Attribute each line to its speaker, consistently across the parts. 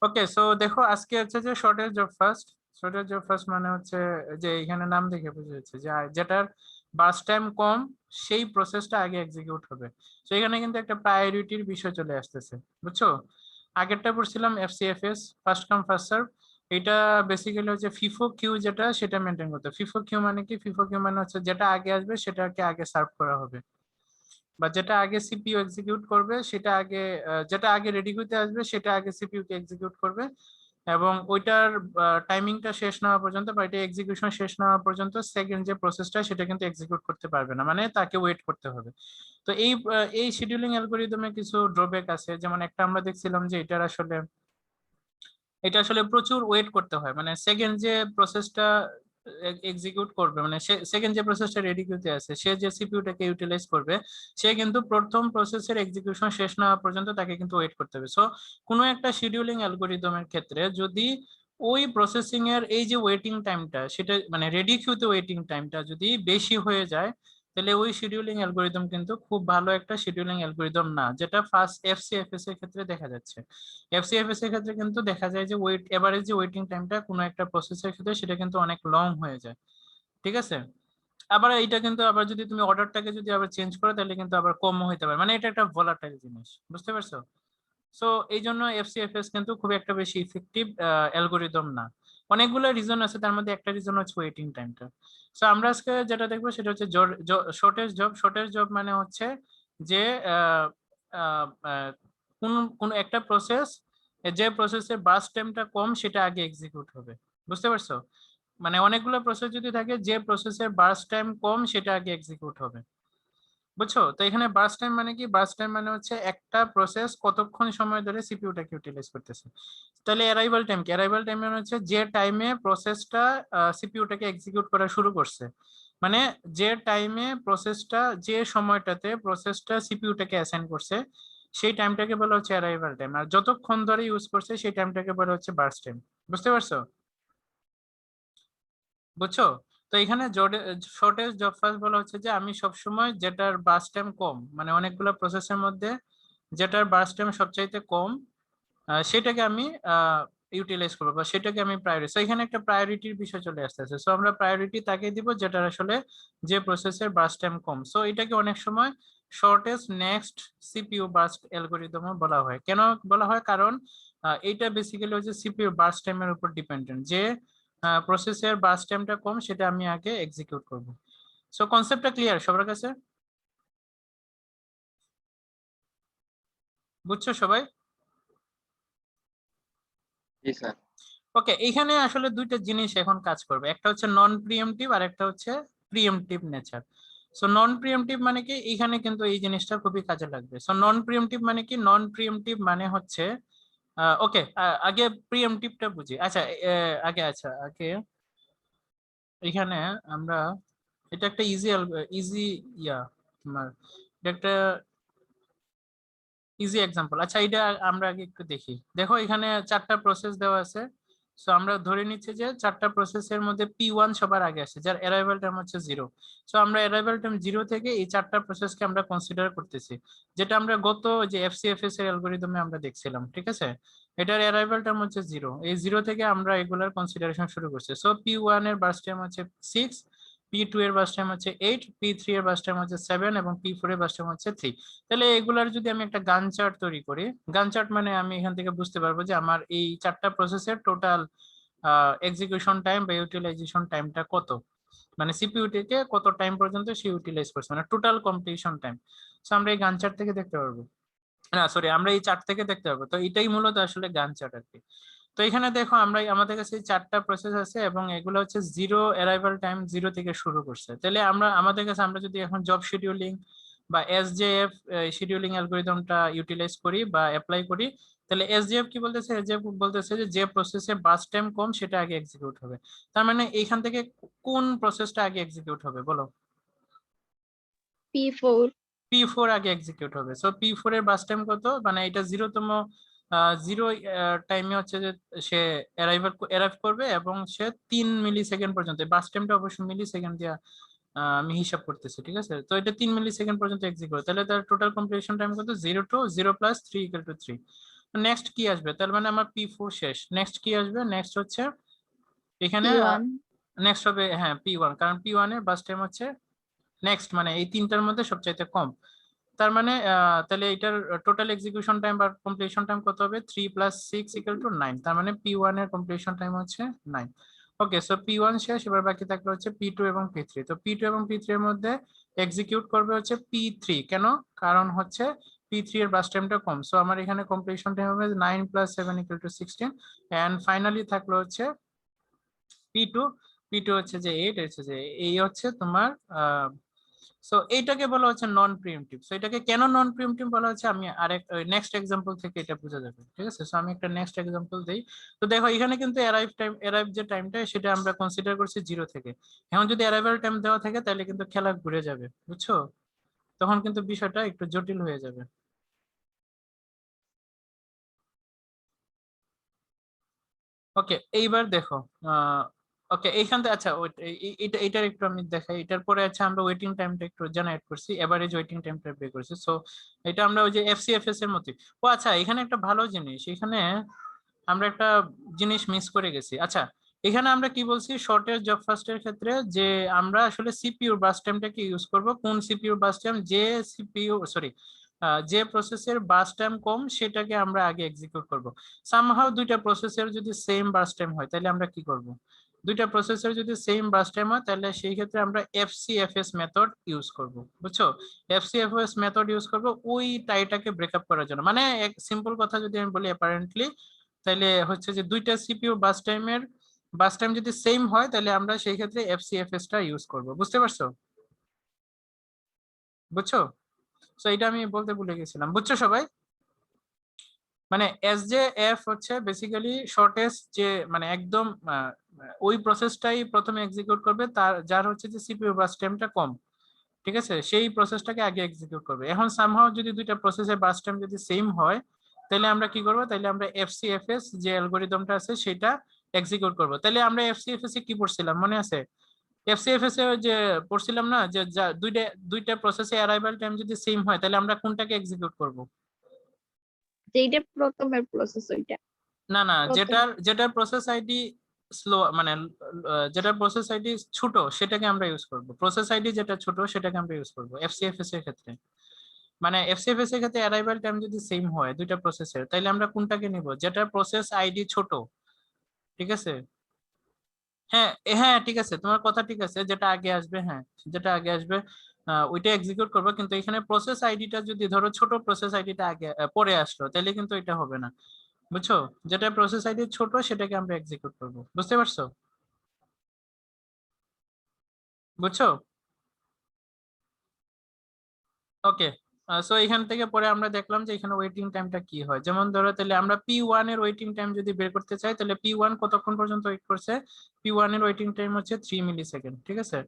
Speaker 1: ওকে, so দেখো আজকে হচ্ছে যে শর্টেজ অফ ফার্স্ট মানে হচ্ছে যে এখানে নাম দেখে বুঝে যাচ্ছে যে যেটার বাস টাইম কম সেই প্রসেসটা আগে এক্সিকিউট হবে। তো এখানে কিন্তু একটা প্রায়োরিটির বিষয় চলে আসতেছে, বুঝছো? আগেরটা পড়ছিলাম এফসিএফএস, ফার্স্ট কাম ফার্স্ট সার্ভ। এটা বেসিক্যালি হচ্ছে ফিফো কিউ, যেটা সেটা মেনটেন করতে। ফিফো কিউ মানে কি? ফিফো কিউ মানে হচ্ছে যেটা আগে আসবে সেটাকে আগে সার্ভ করা হবে, বা যেটা আগে সিপিইউ এক্সিকিউট করবে সেটা আগে, যেটা আগে রেডি হইতে আসবে সেটা আগে সিপিইউ কে এক্সিকিউট করবে। এবং ওইটার টাইমিংটা শেষ না হওয়া পর্যন্ত বা এটা এক্সিকিউশন শেষ না হওয়া পর্যন্ত সেকেন্ড যে প্রসেসটা সেটা কিন্তু এক্সিকিউট করতে পারবে না, মানে তাকে ওয়েট করতে হবে। তো এই শিডিউলিং অ্যালগোরিদমে কিছু ড্রব্যাক আছে, যেমন একটা আমরা দেখছিলাম যে এটা আসলে প্রচুর ওয়েট করতে হয়, মানে সেকেন্ড যে প্রসেসটা এক্সিকিউট করবে, মানে সেকেন্ড যে প্রসেসটা রেডি করতে আছে সে যে সিপিইউটাকে ইউটিলাইজ করবে, সে কিন্তু প্রথম প্রসেসের এক্সিকিউশন শেষ না হওয়া পর্যন্ত তাকে কিন্তু ওয়েট করতে হবে। সো কোনো একটা শিডিউলিং অ্যালগোরিদমের ক্ষেত্রে যদি ওই প্রসেসিং এর এই যে ওয়েটিং টাইমটা, সেটা মানে রেডি কিউতে ওয়েটিং টাইমটা যদি বেশি হয়ে যায়, তাহলে ওই শিডিউলিং অ্যালগোরিদম কিন্তু খুব ভালো একটা শিডিউলিং অ্যালগোরিদম না, যেটা ফার্স্ট এফসিএফএস এর ক্ষেত্রে দেখা যাচ্ছে। এফসিএফএস এর ক্ষেত্রে কিন্তু দেখা যায় যে এভারেজ যে ওয়েটিং টাইমটা কোনো একটা প্রসেসের ক্ষেত্রে সেটা কিন্তু অনেক লং হয়ে যায়। ঠিক আছে? আবার এটা কিন্তু আবার যদি তুমি অর্ডারটাকে যদি আবার চেঞ্জ করো তাহলে কিন্তু আবার কমও হতে পারে, মানে এটা একটা ভোলাটাইল জিনিস, বুঝতে পারছো? সো এই জন্য এফসিএফএস কিন্তু খুব একটা বেশি ইফেক্টিভ অ্যালগোরিদম না। অনেকগুলো রিজন আছে, তার মধ্যে একটা রিজন হচ্ছে ওয়েটিং টাইমটা। সো আমরা আজকে যেটা দেখবো সেটা হচ্ছে শর্টেজ জব মানে হচ্ছে যে আহ, আহ, আহ, কোন কোন একটা প্রসেস, যে প্রসেসের বাস টাইমটা কম সেটা আগে এক্সিকিউট হবে, বুঝতে পারছো? মানে অনেকগুলো প্রসেস যদি থাকে, যে প্রসেসের বাস টাইম কম সেটা আগে এক্সিকিউট হবে, বুঝছো? তো এখানে বার্স্ট টাইম মানে কি? বার্স্ট টাইম মানে হচ্ছে একটা প্রসেস কতক্ষণ সময় ধরে সিপিইউটাকে ইউটিলাইজ করতেছে। তাহলে অ্যারাইভাল টাইম কি? অ্যারাইভাল টাইম মানে হচ্ছে যে টাইমে প্রসেসটা সিপিইউটাকে এক্সিকিউট করা শুরু করছে, মানে যে টাইমে প্রসেসটা, যে সময়টাতে প্রসেসটা সিপিইউটাকে অ্যাসাইন করছে সেই টাইমটাকে বলা হচ্ছে অ্যারাইভাল টাইম, আর যতক্ষণ ধরে ইউজ করছে সেই টাইমটাকে বলা হচ্ছে বার্স্ট টাইম, বুঝতে পারছো? বুঝছো? তো এখানে শর্টেজ জব ফার্স্ট বলা হচ্ছে যে আমি সবসময় যেটার বাস টাইম কম, মানে অনেকগুলো প্রসেসের মধ্যে যেটার বাস টাইম সবচাইতে কম, সেটাকে আমি ইউটিলাইজ করবো বা সেটাকে আমি প্রায়োরিটি। এখানে একটা প্রায়োরিটির বিষয় চলে আসতেছে। সো আমরা প্রায়োরিটি তাকে দিব যেটার আসলে যে প্রসেসের বাস টাইম কম। সো এটাকে অনেক সময় shortest next CPU burst algorithm বলা হয়। কেন বলা হয়? কারণ এইটা বেসিক্যালি হচ্ছে সিপিইউ বার্স্ট টাইমের উপর ডিপেন্ডেন্ট, যে প্রসেসের বাস টাইমটা কম সেটা আমি আগে এক্সিকিউট করব। সো কনসেপ্টটা ক্লিয়ার সবার কাছে? বুঝছো সবাই?
Speaker 2: জি স্যার।
Speaker 1: ওকে, এখানে আসলে দুইটা জিনিস এখন কাজ করবে, একটা হচ্ছে নন প্রিএমটিভ আর একটা হচ্ছে প্রিএমটিভ নেচার। সো নন প্রিএমটিভ মানে কি? এখানে কিন্তু এই জিনিসটা খুবই কাজে লাগবে। সো নন প্রিএমটিভ মানে কি? নন প্রিএমটিভ মানে হচ্ছে ওকে, আগে প্রিএমটিভটা বুঝি। আচ্ছা, আগে এখানে আমরা, এটা একটা ইজি ইয়া তোমার, এটা একটা ইজি এক্সাম্পল। আচ্ছা, এটা আমরা আগে একটু দেখি। দেখো এখানে চারটা প্রসেস দেওয়া আছে। সো আমরা ধরে নিচ্ছি যে চারটা প্রসেসের মধ্যে P1 সবার আগে আসে, যার অ্যারাইভাল টাইম হচ্ছে 0। সো আমরা অ্যারাইভাল টাইম 0 থেকে এই চারটা প্রসেসকে আমরা কনসিডার করতেছি, যেটা আমরা গত যে এফসিএফএস এর অ্যালগরিদমে আমরা দেখছিলাম। ঠিক আছে? এটার অ্যারাইভাল টাইম হচ্ছে 0, এই 0 থেকে আমরা এগুলার কনসিডারেশন শুরু করছি। সো P1 এর বার্স্ট টাইম হচ্ছে 6, P2 এর বার্স্ট টাইম হচ্ছে 8, P3 এর বার্স্ট টাইম হচ্ছে 7 এবং P4 এর বার্স্ট টাইম হচ্ছে 3। তাহলে এগুলার যদি আমি একটা গান চার্ট তৈরি করি, গান চার্ট মানে আমি এখান থেকে বুঝতে পারবো যে আমার এই চারটা প্রসেসের টোটাল এক্সিকিউশন টাইম বা ইউটিলাইজেশন টাইমটা কত, মানে সিপিইউ থেকে কত টাইম পর্যন্ত সে ইউটিলাইজ করছে, মানে টোটাল কমপ্লিশন টাইম। সো আমরা এই গান চার্ট থেকে দেখতে পারবো, না সরি, আমরা এই চার্ট থেকে দেখতে পারবো। তো এটাই মূলত আসলে গান চার্ট আর কি। তো এখানে দেখো আমরা, আমাদের কাছে এই চারটা প্রসেস আছে এবং এগুলো হচ্ছে জিরো অ্যারাইভাল টাইম, 0 থেকে শুরু করছে। তাহলে আমরা আমাদের কাছে, আমরা যদি এখন জব শিডিউলিং বা এসজেএফ শিডিউলিং অ্যালগোরিদমটা ইউটিলাইজ করি বা অ্যাপ্লাই করি, তাহলে এসজেএফ কি বলতেছে? এসজেএফ বলতেছে যে যে প্রসেসে বাস টাইম কম সেটা আগে এক্সিকিউট হবে। তার মানে এইখান থেকে কোন প্রসেসটা আগে এক্সিকিউট হবে বলো?
Speaker 3: P4.
Speaker 1: P4 আগে এক্সিকিউট হবে। সো P4 এর বাস টাইম কত? মানে এটা 0তম, 0 টাইমে হচ্ছে যে সে অ্যারাইভ করবে এবং সে 3 মিলি সেকেন্ড পর্যন্ত, বাস টাইমটা অবশ্যই মিলি সেকেন্ড দিয়ে আমি হিসাব করতেছি। ঠিক আছে? তো এটা 3 মিলি সেকেন্ড পর্যন্ত এক্সিকিউট, তাহলে তার টোটাল কমপ্লিশন টাইম কত? 0 to 0 plus 3 equal to 3। Next কি আসবে, তার মানে আমার P4 শেষ, নেক্সট কি আসবে, নেক্সট হচ্ছে এখানে
Speaker 2: P1
Speaker 1: নেক্সট হবে হ্যাঁ P1, কারণ P1 এর বাস টাইম হচ্ছে নেক্সট, মানে এই তিনটার মধ্যে সবচাইতে কম। তার মানে তাহলে এটার টোটাল এক্সিকিউশন টাইম বা কমপ্লিশন টাইম কত হবে, 3 + 6 = 9, তার মানে P1 এর কমপ্লিশন টাইম হচ্ছে 9। ওকে, সো P1 শেষ, এবার বাকি থাকলো হচ্ছে P2 এবং P3। তো P2 এবং P3 এর মধ্যে এক্সিকিউট করবে হচ্ছে P3, কেন, কারণ হচ্ছে P3 এর বাস টাইমটা কম। সো আমার এখানে কমপ্লিশন টাইম হবে 9 + 7 = 16, এন্ড ফাইনালি থাকলো হচ্ছে P2। P2 হচ্ছে যে 8, হচ্ছে যে এই হচ্ছে তোমার সো এইটাকে বলা হচ্ছে নন প্রিএমটিভ। সো এটাকে কেন নন প্রিএমটিভ বলা হচ্ছে আমি আরেক নেক্সট এক্সাম্পল থেকে এটা বোঝা যাবে, ঠিক আছে। সো আমি একটা নেক্সট এক্সাম্পল দেই। তো দেখো এখানে কিন্তু অ্যারাইভ যে টাইমটা সেটা আমরা কনসিডার করছি 0 থেকে। এখন যদি অ্যারাইভাল টাইম দেওয়া থাকে তাহলে কিন্তু খেলা ঘুরে যাবে, বুঝছো, তখন কিন্তু বিষয়টা একটু জটিল হয়ে যাবে। ওকে, এইবার দেখো ওকে এইখান থেকে আচ্ছা এটা এটার একটু আমি দেখাই, এটার পরে আচ্ছা আমরা ওয়েটিং টাইমটা একটু জেনারেট করছি, এভারেজ ওয়েটিং টাইমটা বের করছি। সো এটা আমরা ওই যে এফসিএফএস এর মতই। ও আচ্ছা, এখানে একটা ভালো জিনিস, এখানে আমরা একটা জিনিস মিস করে গেছি। আচ্ছা, এখানে আমরা কি বলছি শর্টের জব ফাস্টের ক্ষেত্রে, যে আমরা আসলে সিপিইউ বাস টাইমটাকে ইউজ করব, কোন সিপিইউ বাস টাইম, যে সিপিইউ সরি যে প্রসেসের বাস টাইম কম সেটাকে আমরা আগে এক্সিকিউট করব। সামহাউ দুইটা প্রসেসের যদি সেম বাস টাইম হয় তাহলে আমরা কি করব, দুইটা প্রসেসর যদি সেম বাস টাইম হয় তাহলে সেই ক্ষেত্রে আমরা এফসিএফএস মেথড ইউজ করব, বুঝছো, এফসিএফএস মেথড ইউজ করব ওই টাইটাকে ব্রেকআপ করার জন্য। মানে এক সিম্পল কথা যদি আমি বলি অ্যাপারেন্টলি, তাহলে হচ্ছে যে দুইটা সিপিইউ বাস টাইম যদি সেম হয় তাহলে আমরা সেই ক্ষেত্রে এফসিএফএস টা ইউজ করব, বুঝতে পারছো, বুঝছো। তো এটা আমি বলতে ভুলে গেছিলাম, বুঝছো সবাই। মানে এসজেএফ হচ্ছে বেসিক্যালি শর্টেস্ট যে মানে একদম ওই প্রসেসটাই প্রথমে এক্সিকিউট করবে, তার যার হচ্ছে যে সিপিইউ বাস টাইমটা কম, ঠিক আছে, সেই প্রসেসটাকে আগে এক্সিকিউট করবে। এখন সামহাও যদি দুইটা প্রসেসের বাস টাইম যদি সেম হয় তাহলে আমরা কি করব, তাহলে আমরা এফসিএফএস যে অ্যালগরিদমটা আছে সেটা এক্সিকিউট করব। তাহলে আমরা এফসিএফএস এ কি পড়ছিলাম মনে আছে, এফসিএফএস এ যে পড়ছিলাম না যে দুইটা দুইটা প্রসেসে অ্যারাইভাল টাইম যদি সেম হয় তাহলে আমরা কোনটাকে এক্সিকিউট করব।
Speaker 2: যেটা প্রথমের প্রসেস ওইটা
Speaker 1: না না,
Speaker 2: প্রথম
Speaker 1: যেটার প্রসেস আইডি স্লো, মানে যেটার প্রসেস আইডি ছোট সেটাকে আমরা ইউজ করব, প্রসেস আইডি যেটা ছোট সেটাকে আমরা ইউজ করব এফসিএফএস এর ক্ষেত্রে। মানে এফসিএফএস এর ক্ষেত্রে অ্যারাইভাল টাইম যদি সেম হয় দুইটা প্রসেসের তাহলে আমরা কোনটাকে নিব, যেটার প্রসেস আইডি ছোট, ঠিক আছে। হ্যাঁ হ্যাঁ ঠিক আছে, তোমার কথা ঠিক আছে, যেটা আগে আসবে, হ্যাঁ যেটা আগে আসবে ওইটা এক্সিকিউট করবো। কিন্তু এখানে প্রসেস আইডিটা যদি ধরো ছোট প্রসেস আইডিটা আগে পরে আসলো তাহলে কিন্তু এটা হবে না, বুঝছো, যেটা প্রসেস আইডি ছোট সেটাকে আমরা এক্সিকিউট করব, বুঝতে পারছো, বুঝছো। ওকে, সো এখান থেকে পরে আমরা দেখলাম যে এখানে ওয়েটিং টাইমটা কি হয়। যেমন ধরো তাহলে আমরা P1 এর ওয়েটিং টাইম যদি বের করতে চাই তাহলে P1 কতক্ষণ পর্যন্ত ওয়েট করছে, P1 এর ওয়েটিং টাইম হচ্ছে 3 মিলি সেকেন্ড, ঠিক আছে।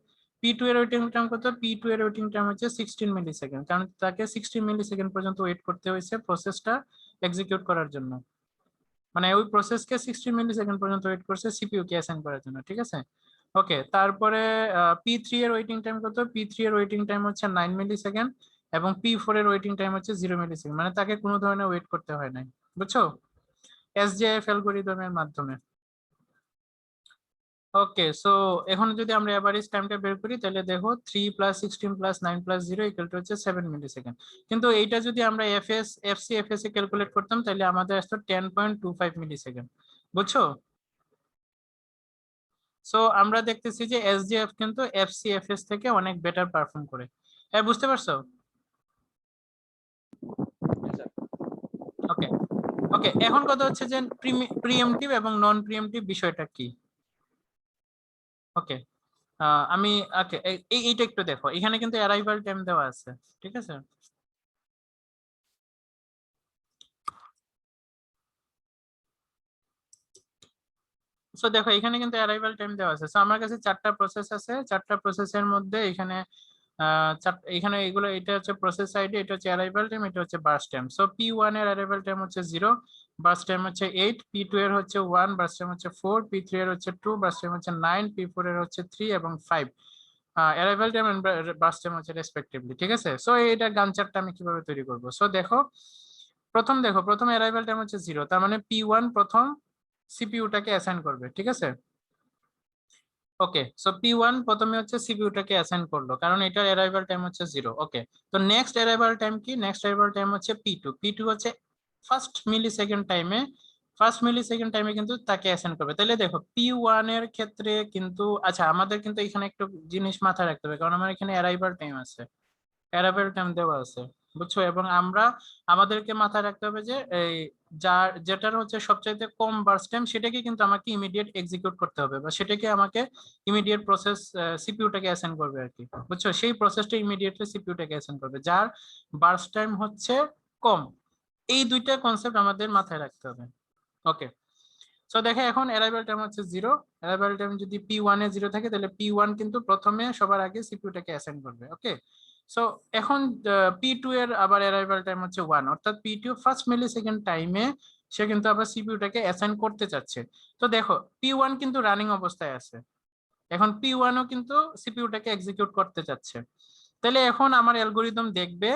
Speaker 1: P2 এর ওয়েটিং টাইম কত, P2 এর ওয়েটিং টাইম হচ্ছে 16 মিলি সেকেন্ড, কারণ তাকে 16 মিলি সেকেন্ড পর্যন্ত ওয়েট করতে হয়েছে প্রসেসটা এক্সিকিউট করার জন্য। মানে ওই প্রসেসকে 16 মিলি সেকেন্ড পর্যন্ত ওয়েট করছে সিপিইউ কে অ্যাসাইন করার জন্য, ঠিক আছে। ওকে, তারপরে P3 এর ওয়েটিং টাইম কত, P3 এর ওয়েটিং টাইম হচ্ছে 9 মিলি সেকেন্ড, এবং P4 এর ওয়েটিং টাইম হচ্ছে 0 মিলি সেকেন্ড, মানে তাকে কোনো ধরনের ওয়েট করতে হয় নাই, বুঝছো, এসজেএফ অ্যালগরিদমের মাধ্যমে। ওকে, সো এখন যদি আমরা এভারেজ টাইমটা বের করি তাহলে দেখো 3 + 16 + 9 + 0 = হচ্ছে 7 মিলি সেকেন্ড। কিন্তু এইটা যদি আমরা এফসিএফএস এ ক্যালকুলেট করতাম তাহলে আমাদের আসতো 10.25 মিলি সেকেন্ড, বুঝছো। সো আমরা দেখতেছি যে এসজিএফ কিন্তু এফসিএফএস থেকে অনেক বেটার পারফর্ম করে, হ্যাঁ বুঝতে পারছো। ওকে, ওকে এখন কথা হচ্ছে যে প্রিএমটিভ এবং নন প্রিএমটিভ বিষয়টা কি। ওকে, আমি ওকে এইটা একটু দেখো, এখানে কিন্তু অ্যারাইভাল টাইম দেওয়া আছে, ঠিক আছে। সো দেখো এখানে কিন্তু অ্যারাইভাল টাইম দেওয়া আছে। সো আমার কাছে চারটা প্রসেস আছে, চারটা প্রসেসের মধ্যে এখানে এখানে এগুলো, এটা হচ্ছে প্রসেস আইডি, এটা হচ্ছে অ্যারাইভাল টাইম, এটা হচ্ছে বাস টাইম। সো P1 এর অ্যারাইভাল টাইম হচ্ছে 0, বাস টাইম হচ্ছে 8, P2 এর হচ্ছে 1, বাস টাইম হচ্ছে 4, P3 এর হচ্ছে 2, বাস টাইম হচ্ছে 9, P4 এর হচ্ছে 3 এবং 5, arrival time and burst time হচ্ছে রেসপেক্টিভলি, ঠিক আছে। সো এটা গান চার্টটা আমি কিভাবে তৈরি করব, সো দেখো প্রথম দেখো, প্রথম অ্যারাইভাল টাইম হচ্ছে 0, তার মানে P1 প্রথম সিপিইউটাকে অ্যাসাইন করবে, ঠিক আছে? ওকে, সো P1 প্রথমে হচ্ছে সিপিইউটাকে অ্যাসাইন করলো, কারণ এটার অ্যারাইভাল টাইম হচ্ছে 0। ওকে, তো নেক্সট অ্যারাইভাল টাইম কি? নেক্সট অ্যারাইভাল টাইম হচ্ছে P2 হচ্ছে ফার্স্ট মিলি সেকেন্ড টাইমে কিন্তু তাকে অ্যাসাইন করবে। তাহলে দেখো P1 এর ক্ষেত্রে কিন্তু, আচ্ছা আমাদের কিন্তু এখানে একটু জিনিস মাথায় রাখতে হবে, কারণ আমার এখানে অ্যারাইভাল টাইম আছে, অ্যারাইভাল টাইম দেওয়া আছে, বুঝছো? এবং আমাদেরকে মাথায় রাখতে হবে যে এই যেটার হচ্ছে সবচাইতে কম বার্স্ট টাইম সেটাকে কিন্তু আমাকে ইমিডিয়েট এক্সিকিউট করতে হবে, বা সেটাকে আমাকে ইমিডিয়েট প্রসেস সিপিইউটাকে অ্যাসাইন করবে আর কি, বুঝছো? সেই প্রসেসটা ইমিডিয়েটলি সিপিইউটাকে অ্যাসাইন করবে যার বার্স্ট টাইম হচ্ছে কম। এই দুইটা কনসেপ্ট আমাদের মাথায় রাখতে হবে। ওকে, সো দেখে এখন অ্যারাইভাল টাইম হচ্ছে 0। অ্যারাইভাল টাইম যদি P1 এ 0 থাকে, তাহলে P1 কিন্তু প্রথমে সবার আগে সিপিইউটাকে অ্যাসাইন করবে। ওকে, সো এখন P2 এর আবার অ্যারাইভাল টাইম হচ্ছে 1, অর্থাৎ P2 ফার্স্ট মিলি সেকেন্ড টাইমে সে কিন্তু আবার সিপিইউটাকে অ্যাসাইন করতে চাচ্ছে। তো দেখো P1 কিন্তু রানিং অবস্থায় আছে, এখন P1 ও কিন্তু সিপিইউটাকে এক্সিকিউট করতে চাচ্ছে। তাহলে এখন আমার অ্যালগোরিদম দেখবে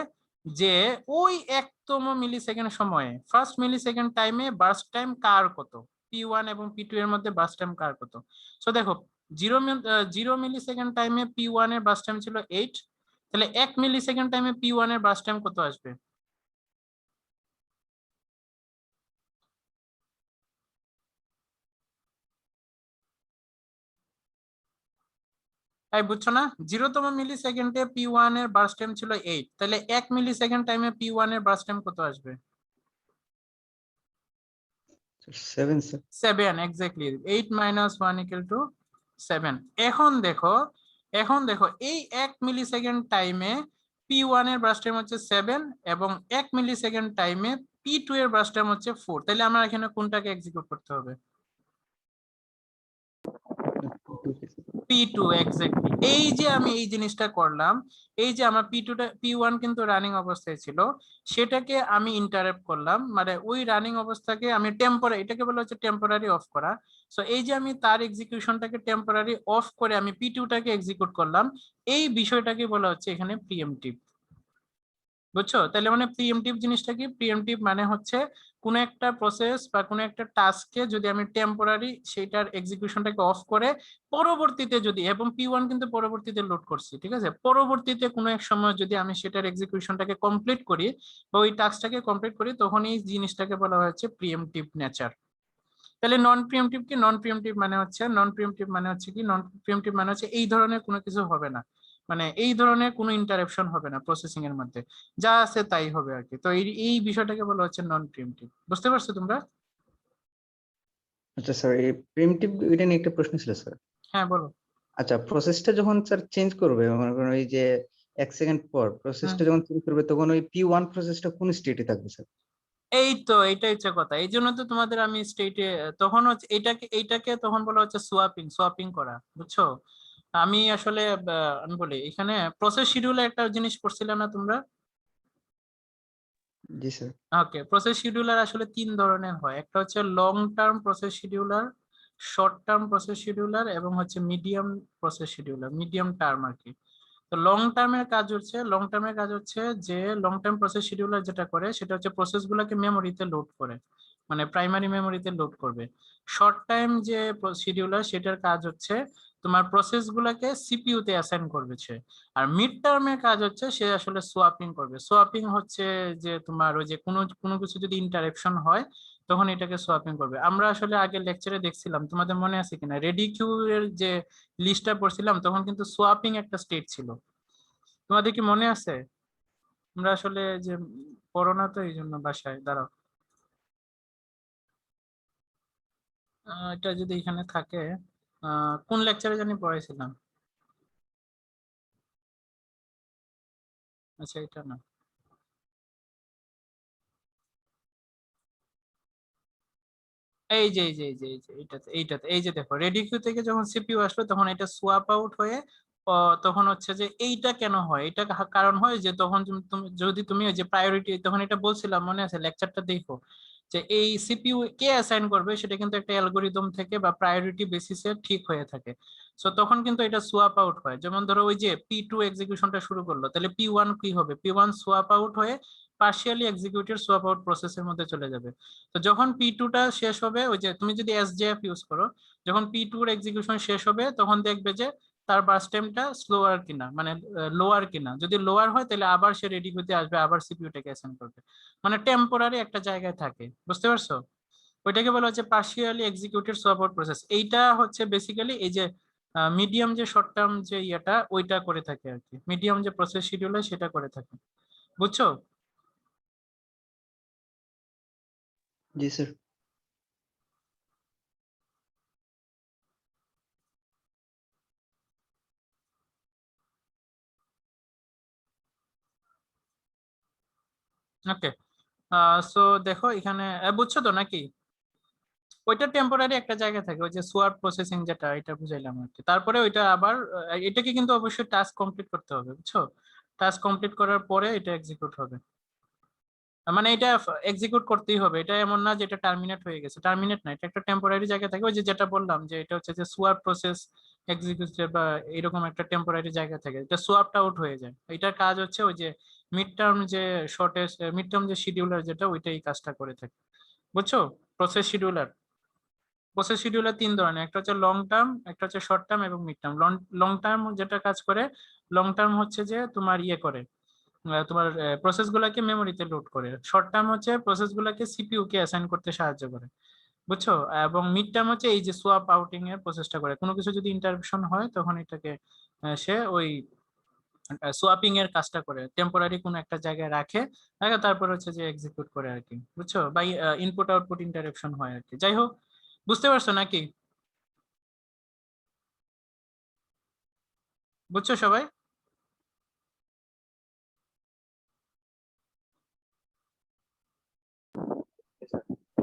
Speaker 1: যে ওই 1তম মিলি সেকেন্ড সময়ে ফার্স্ট মিলি সেকেন্ড টাইমে বার্স্ট টাইম কার কত, P1 এবং P2 এর মধ্যে বার্স্ট টাইম কার কত। সো দেখো 0 মিলি সেকেন্ড টাইমে P1 এর বার্স্ট টাইম ছিল 8, তাহলে 1 মিলি সেকেন্ড টাইমে P1 এর বার্স্ট টাইম কত আসবে? তাই বুঝছো না? 0তম মিলি সেকেন্ডে P1 এর বার্স্ট টাইম ছিল 8, তাহলে 1 মিলি সেকেন্ড টাইমে P1 এর বার্স্ট টাইম কত আসবে?
Speaker 3: 7 স্যার।
Speaker 1: 7, এক্স্যাক্টলি। 8 - 1 = 7। এখন দেখো এই 1 মিলি সেকেন্ড টাইমে P1 এর বার্স্ট টাইম হচ্ছে 7, এবং 1 মিলি সেকেন্ড টাইমে P2 এর বার্স্ট টাইম হচ্ছে 4। তাহলে আমরা এখানে কোনটাকে এক্সিকিউট করতে হবে? P2, exactly. এই যে আমি এই জিনিসটা করলাম, এই যে আমার P1 কিন্তু রানিং অবস্থায় ছিল, সেটাকে আমি ইন্টারাপ্ট করলাম, মানে ওই রানিং অবস্থাকে আমি এটাকে বলা হচ্ছে টেম্পোরারি অফ করা। সো এই যে আমি তার এক্সিকিউশনটাকে টেম্পোরারি অফ করে আমি P2টাকে এক্সিকিউট করলাম, এই বিষয়টাকে বলা হচ্ছে এখানে প্রিএমপ্টিভ। বুঝছো? তাহলে মানে প্রিএমপ্টিভ জিনিসটা কি? প্রিএমপ্টিভ মানে হচ্ছে কোন একটা প্রসেস বা কোন একটা টাস্ককে যদি আমি টেম্পোরারি সেটার এক্সিকিউশনটাকে অফ করে পরবর্তীতে যদি, এবং P1 কিন্তু পরবর্তীতে লোড করছি, ঠিক আছে, পরবর্তীতে কোনো এক সময় যদি আমি সেটার এক্সিকিউশনটাকে কমপ্লিট করি বা ওই টাস্কটাকে কমপ্লিট করি, তখন এই জিনিসটাকে বলা হচ্ছে প্রিএমপ্টিভ নেচার। তাহলে নন প্রিএমপ্টিভ কি? নন প্রিএমপ্টিভ মানে হচ্ছে এই ধরনের কোনো কিছু হবে না, মানে এই ধরনের কোনো ইন্টারাপশন হবে না প্রসেসিং এর মধ্যে, যা আছে তাই হবে আর কি। তো এই বিষয়টাকে বলা হচ্ছে নন প্রিএমপ্টিভ। বুঝতে পারছো তোমরা?
Speaker 3: আচ্ছা স্যার, এই প্রিমিটিভ এটা নিয়ে একটা প্রশ্ন ছিল স্যার।
Speaker 1: হ্যাঁ বলো।
Speaker 3: আচ্ছা, প্রসেসটা যখন স্যার চেঞ্জ করবে, মনে করেন ওই যে 1 সেকেন্ড পর প্রসেসটা যখন চেঞ্জ করবে, তখন ওই P1 প্রসেসটা কোন স্টেটে থাকবে স্যার?
Speaker 1: এই তো এইটাই হচ্ছে কথা, এই জন্য তো তোমাদের আমি স্টেটে, তখন হচ্ছে এইটাকে তখন বলা হচ্ছে সোয়াপিং করা, বুঝছো? আমি আসলে আমি বলি এখানে প্রসেস শিডিউলে একটা জিনিস পড়ছিলে না তোমরা?
Speaker 3: জি স্যার।
Speaker 1: ওকে, প্রসেস শিডিউলার আসলে 3 ধরনের হয়, একটা হচ্ছে long term process scheduler, short term process scheduler, এবং হচ্ছে মিডিয়াম টার্ম আর কি। তো লং টার্মের কাজ হচ্ছে যে লং টার্ম প্রসেস শিডিউলার যেটা করে সেটা হচ্ছে প্রসেস গুলাকে মেমোরিতে লোড করে, মানে প্রাইমারি মেমোরিতে লোড করবে। শর্ট টাইম যে শিডিউলার সেটার কাজ হচ্ছে তোমার প্রসেস গুলাকে সিপিইউ তে অ্যাসাইন করবে সে। আর মিড টার্মের কাজ হচ্ছে সে আসলে সোয়াপিং করবে। সোয়াপিং হচ্ছে যে তোমার ওই যে কোনো কোনো কিছু যদি ইন্টারাপশন হয় তখন এটাকে সোয়াপিং করবে। আমরা আসলে আগের লেকচারে দেখছিলাম, তোমাদের মনে আছে কিনা, রেডি কিউ এর যে লিস্টটা পড়ছিলাম তখন কিন্তু সোয়াপিং একটা স্টেট ছিল। তোমাদের কি মনে আছে? আমরা আসলে যে পড়ো না তো এই জন্য বাসায়, দাঁড়াও এটা যদি এখানে থাকে, কোন লেকচারে জানি পড়াইছিলাম, আচ্ছা এটা না, এই যে এইটাতে এই যে দেখো রেডি কিউ থেকে যখন সিপিইউ আসলো তখন এটা সোয়াপ আউট হয়ে তখন হচ্ছে যে এইটা কেন হয়, এটা কারণ হয় যে তখন যদি তুমি ওই যে প্রায়োরিটি, তখন এটা বলছিলাম মনে আছে লেকচারটা দেখো, যে এই সিপিইউ কে অ্যাসাইন করবে সেটা কিন্তু একটা অ্যালগোরিদম থেকে বা প্রায়োরিটি বেসিসে ঠিক হয়ে থাকে। সো তখন কিন্তু এটা সোয়াপ আউট হয়। যেমন ধরো ওই যে P2 এক্সিকিউশনটা শুরু করলো, তাহলে P1 কি হবে, P1 সোয়াপ আউট হয়ে পার্শিয়ালি এক্সিকিউটেড সোয়াপ আউট প্রসেসের মধ্যে চলে যাবে। তো যখন P2 টা শেষ হবে, ওই যে তুমি যদি SJF ইউজ করো, যখন P2 এর এক্সিকিউশন শেষ হবে তখন দেখবে যে তার বাস টাইমটা স্লোয়ার কিনা, মানে লোয়ার কিনা। যদি লোয়ার হয় তাহলে আবার সে রেডি হতে আসবে, আবার সিপিইউটাকে অ্যাসাইন করবে। মানে টেম্পোরারি একটা জায়গায় থাকে, বুঝতে পারছো? ওইটাকে বলা হচ্ছে partially executed swap out process. এইটা হচ্ছে বেসিক্যালি এই যে মিডিয়াম যে শর্ট টার্ম যে ইয়েটা ওইটা করে থাকে আর কি, মিডিয়াম যে প্রসেস শিডিউলার সেটা করে থাকে, বুঝছো?
Speaker 3: জি স্যার।
Speaker 1: ওকে, সো দেখো এখানে বুঝছো তো নাকি? ওইটা টেম্পোরারি একটা জায়গা থাকে, ওই যে সোয়াপ প্রসেসিং যেটা, এটা বুঝাইলাম আর কি। তারপরে ওইটা আবার এটাকে কিন্তু অবশ্যই টাস্ক কমপ্লিট করতে হবে, বুঝছো? টাস্ক কমপ্লিট করার পরে এটা এক্সিকিউট হবে। মানে এটা এক্সিকিউট করতেই হবে, এটা এমন না যে এটা টার্মিনেট হয়ে গেছে, টার্মিনেট না, এটা একটা টেম্পোরারি জায়গা থাকে। ওই যে যেটা বললাম যে এটা হচ্ছে যে সোয়াপ প্রসেস এক্সিকিউটেড বা এরকম একটা টেম্পোরারি জায়গা থাকে, এটা সোয়াপটা আউট হয়ে যায়। এটার কাজ হচ্ছে ওই যে মিড টার্ম যে শর্টেস্ট মিড টার্ম যে শিডিউলার যেটা, ওইটাই কাজটা করে থাকে, বুঝছো? প্রসেস শিডিউলার, প্রসেস শিডিউলার তিন ধরনের, একটা হচ্ছে লং টার্ম, একটা হচ্ছে শর্ট টার্ম এবং মিড টার্ম। লং টার্ম যেটা কাজ করে, লং টার্ম হচ্ছে যে তোমার ইয়ে করে, তোমার প্রসেস গুলাকে মেমোরিতে লোড করে। শর্ট টার্ম হচ্ছে প্রসেস গুলাকে সিপিইউ কে অ্যাসাইন করতে সাহায্য করে, বুঝছো? এবং মিড টার্ম হচ্ছে এই যে সোয়াপ আউটিং এর প্রসেসটা করে, কোনো কিছু যদি ইন্টারাপশন হয় তখন এটাকে সে ওই সোয়াপিং এর কাজটা করে, টেম্পোরারি কোনো একটা জায়গায় রাখে, তারপর হচ্ছে যে এক্সিকিউট করে আর কি, বুঝছো? বা ইনপুট আউটপুট ইন্টারাপশন হয় আর কি। যাই হোক, বুঝতে পারছো নাকি? বুঝছো সবাই?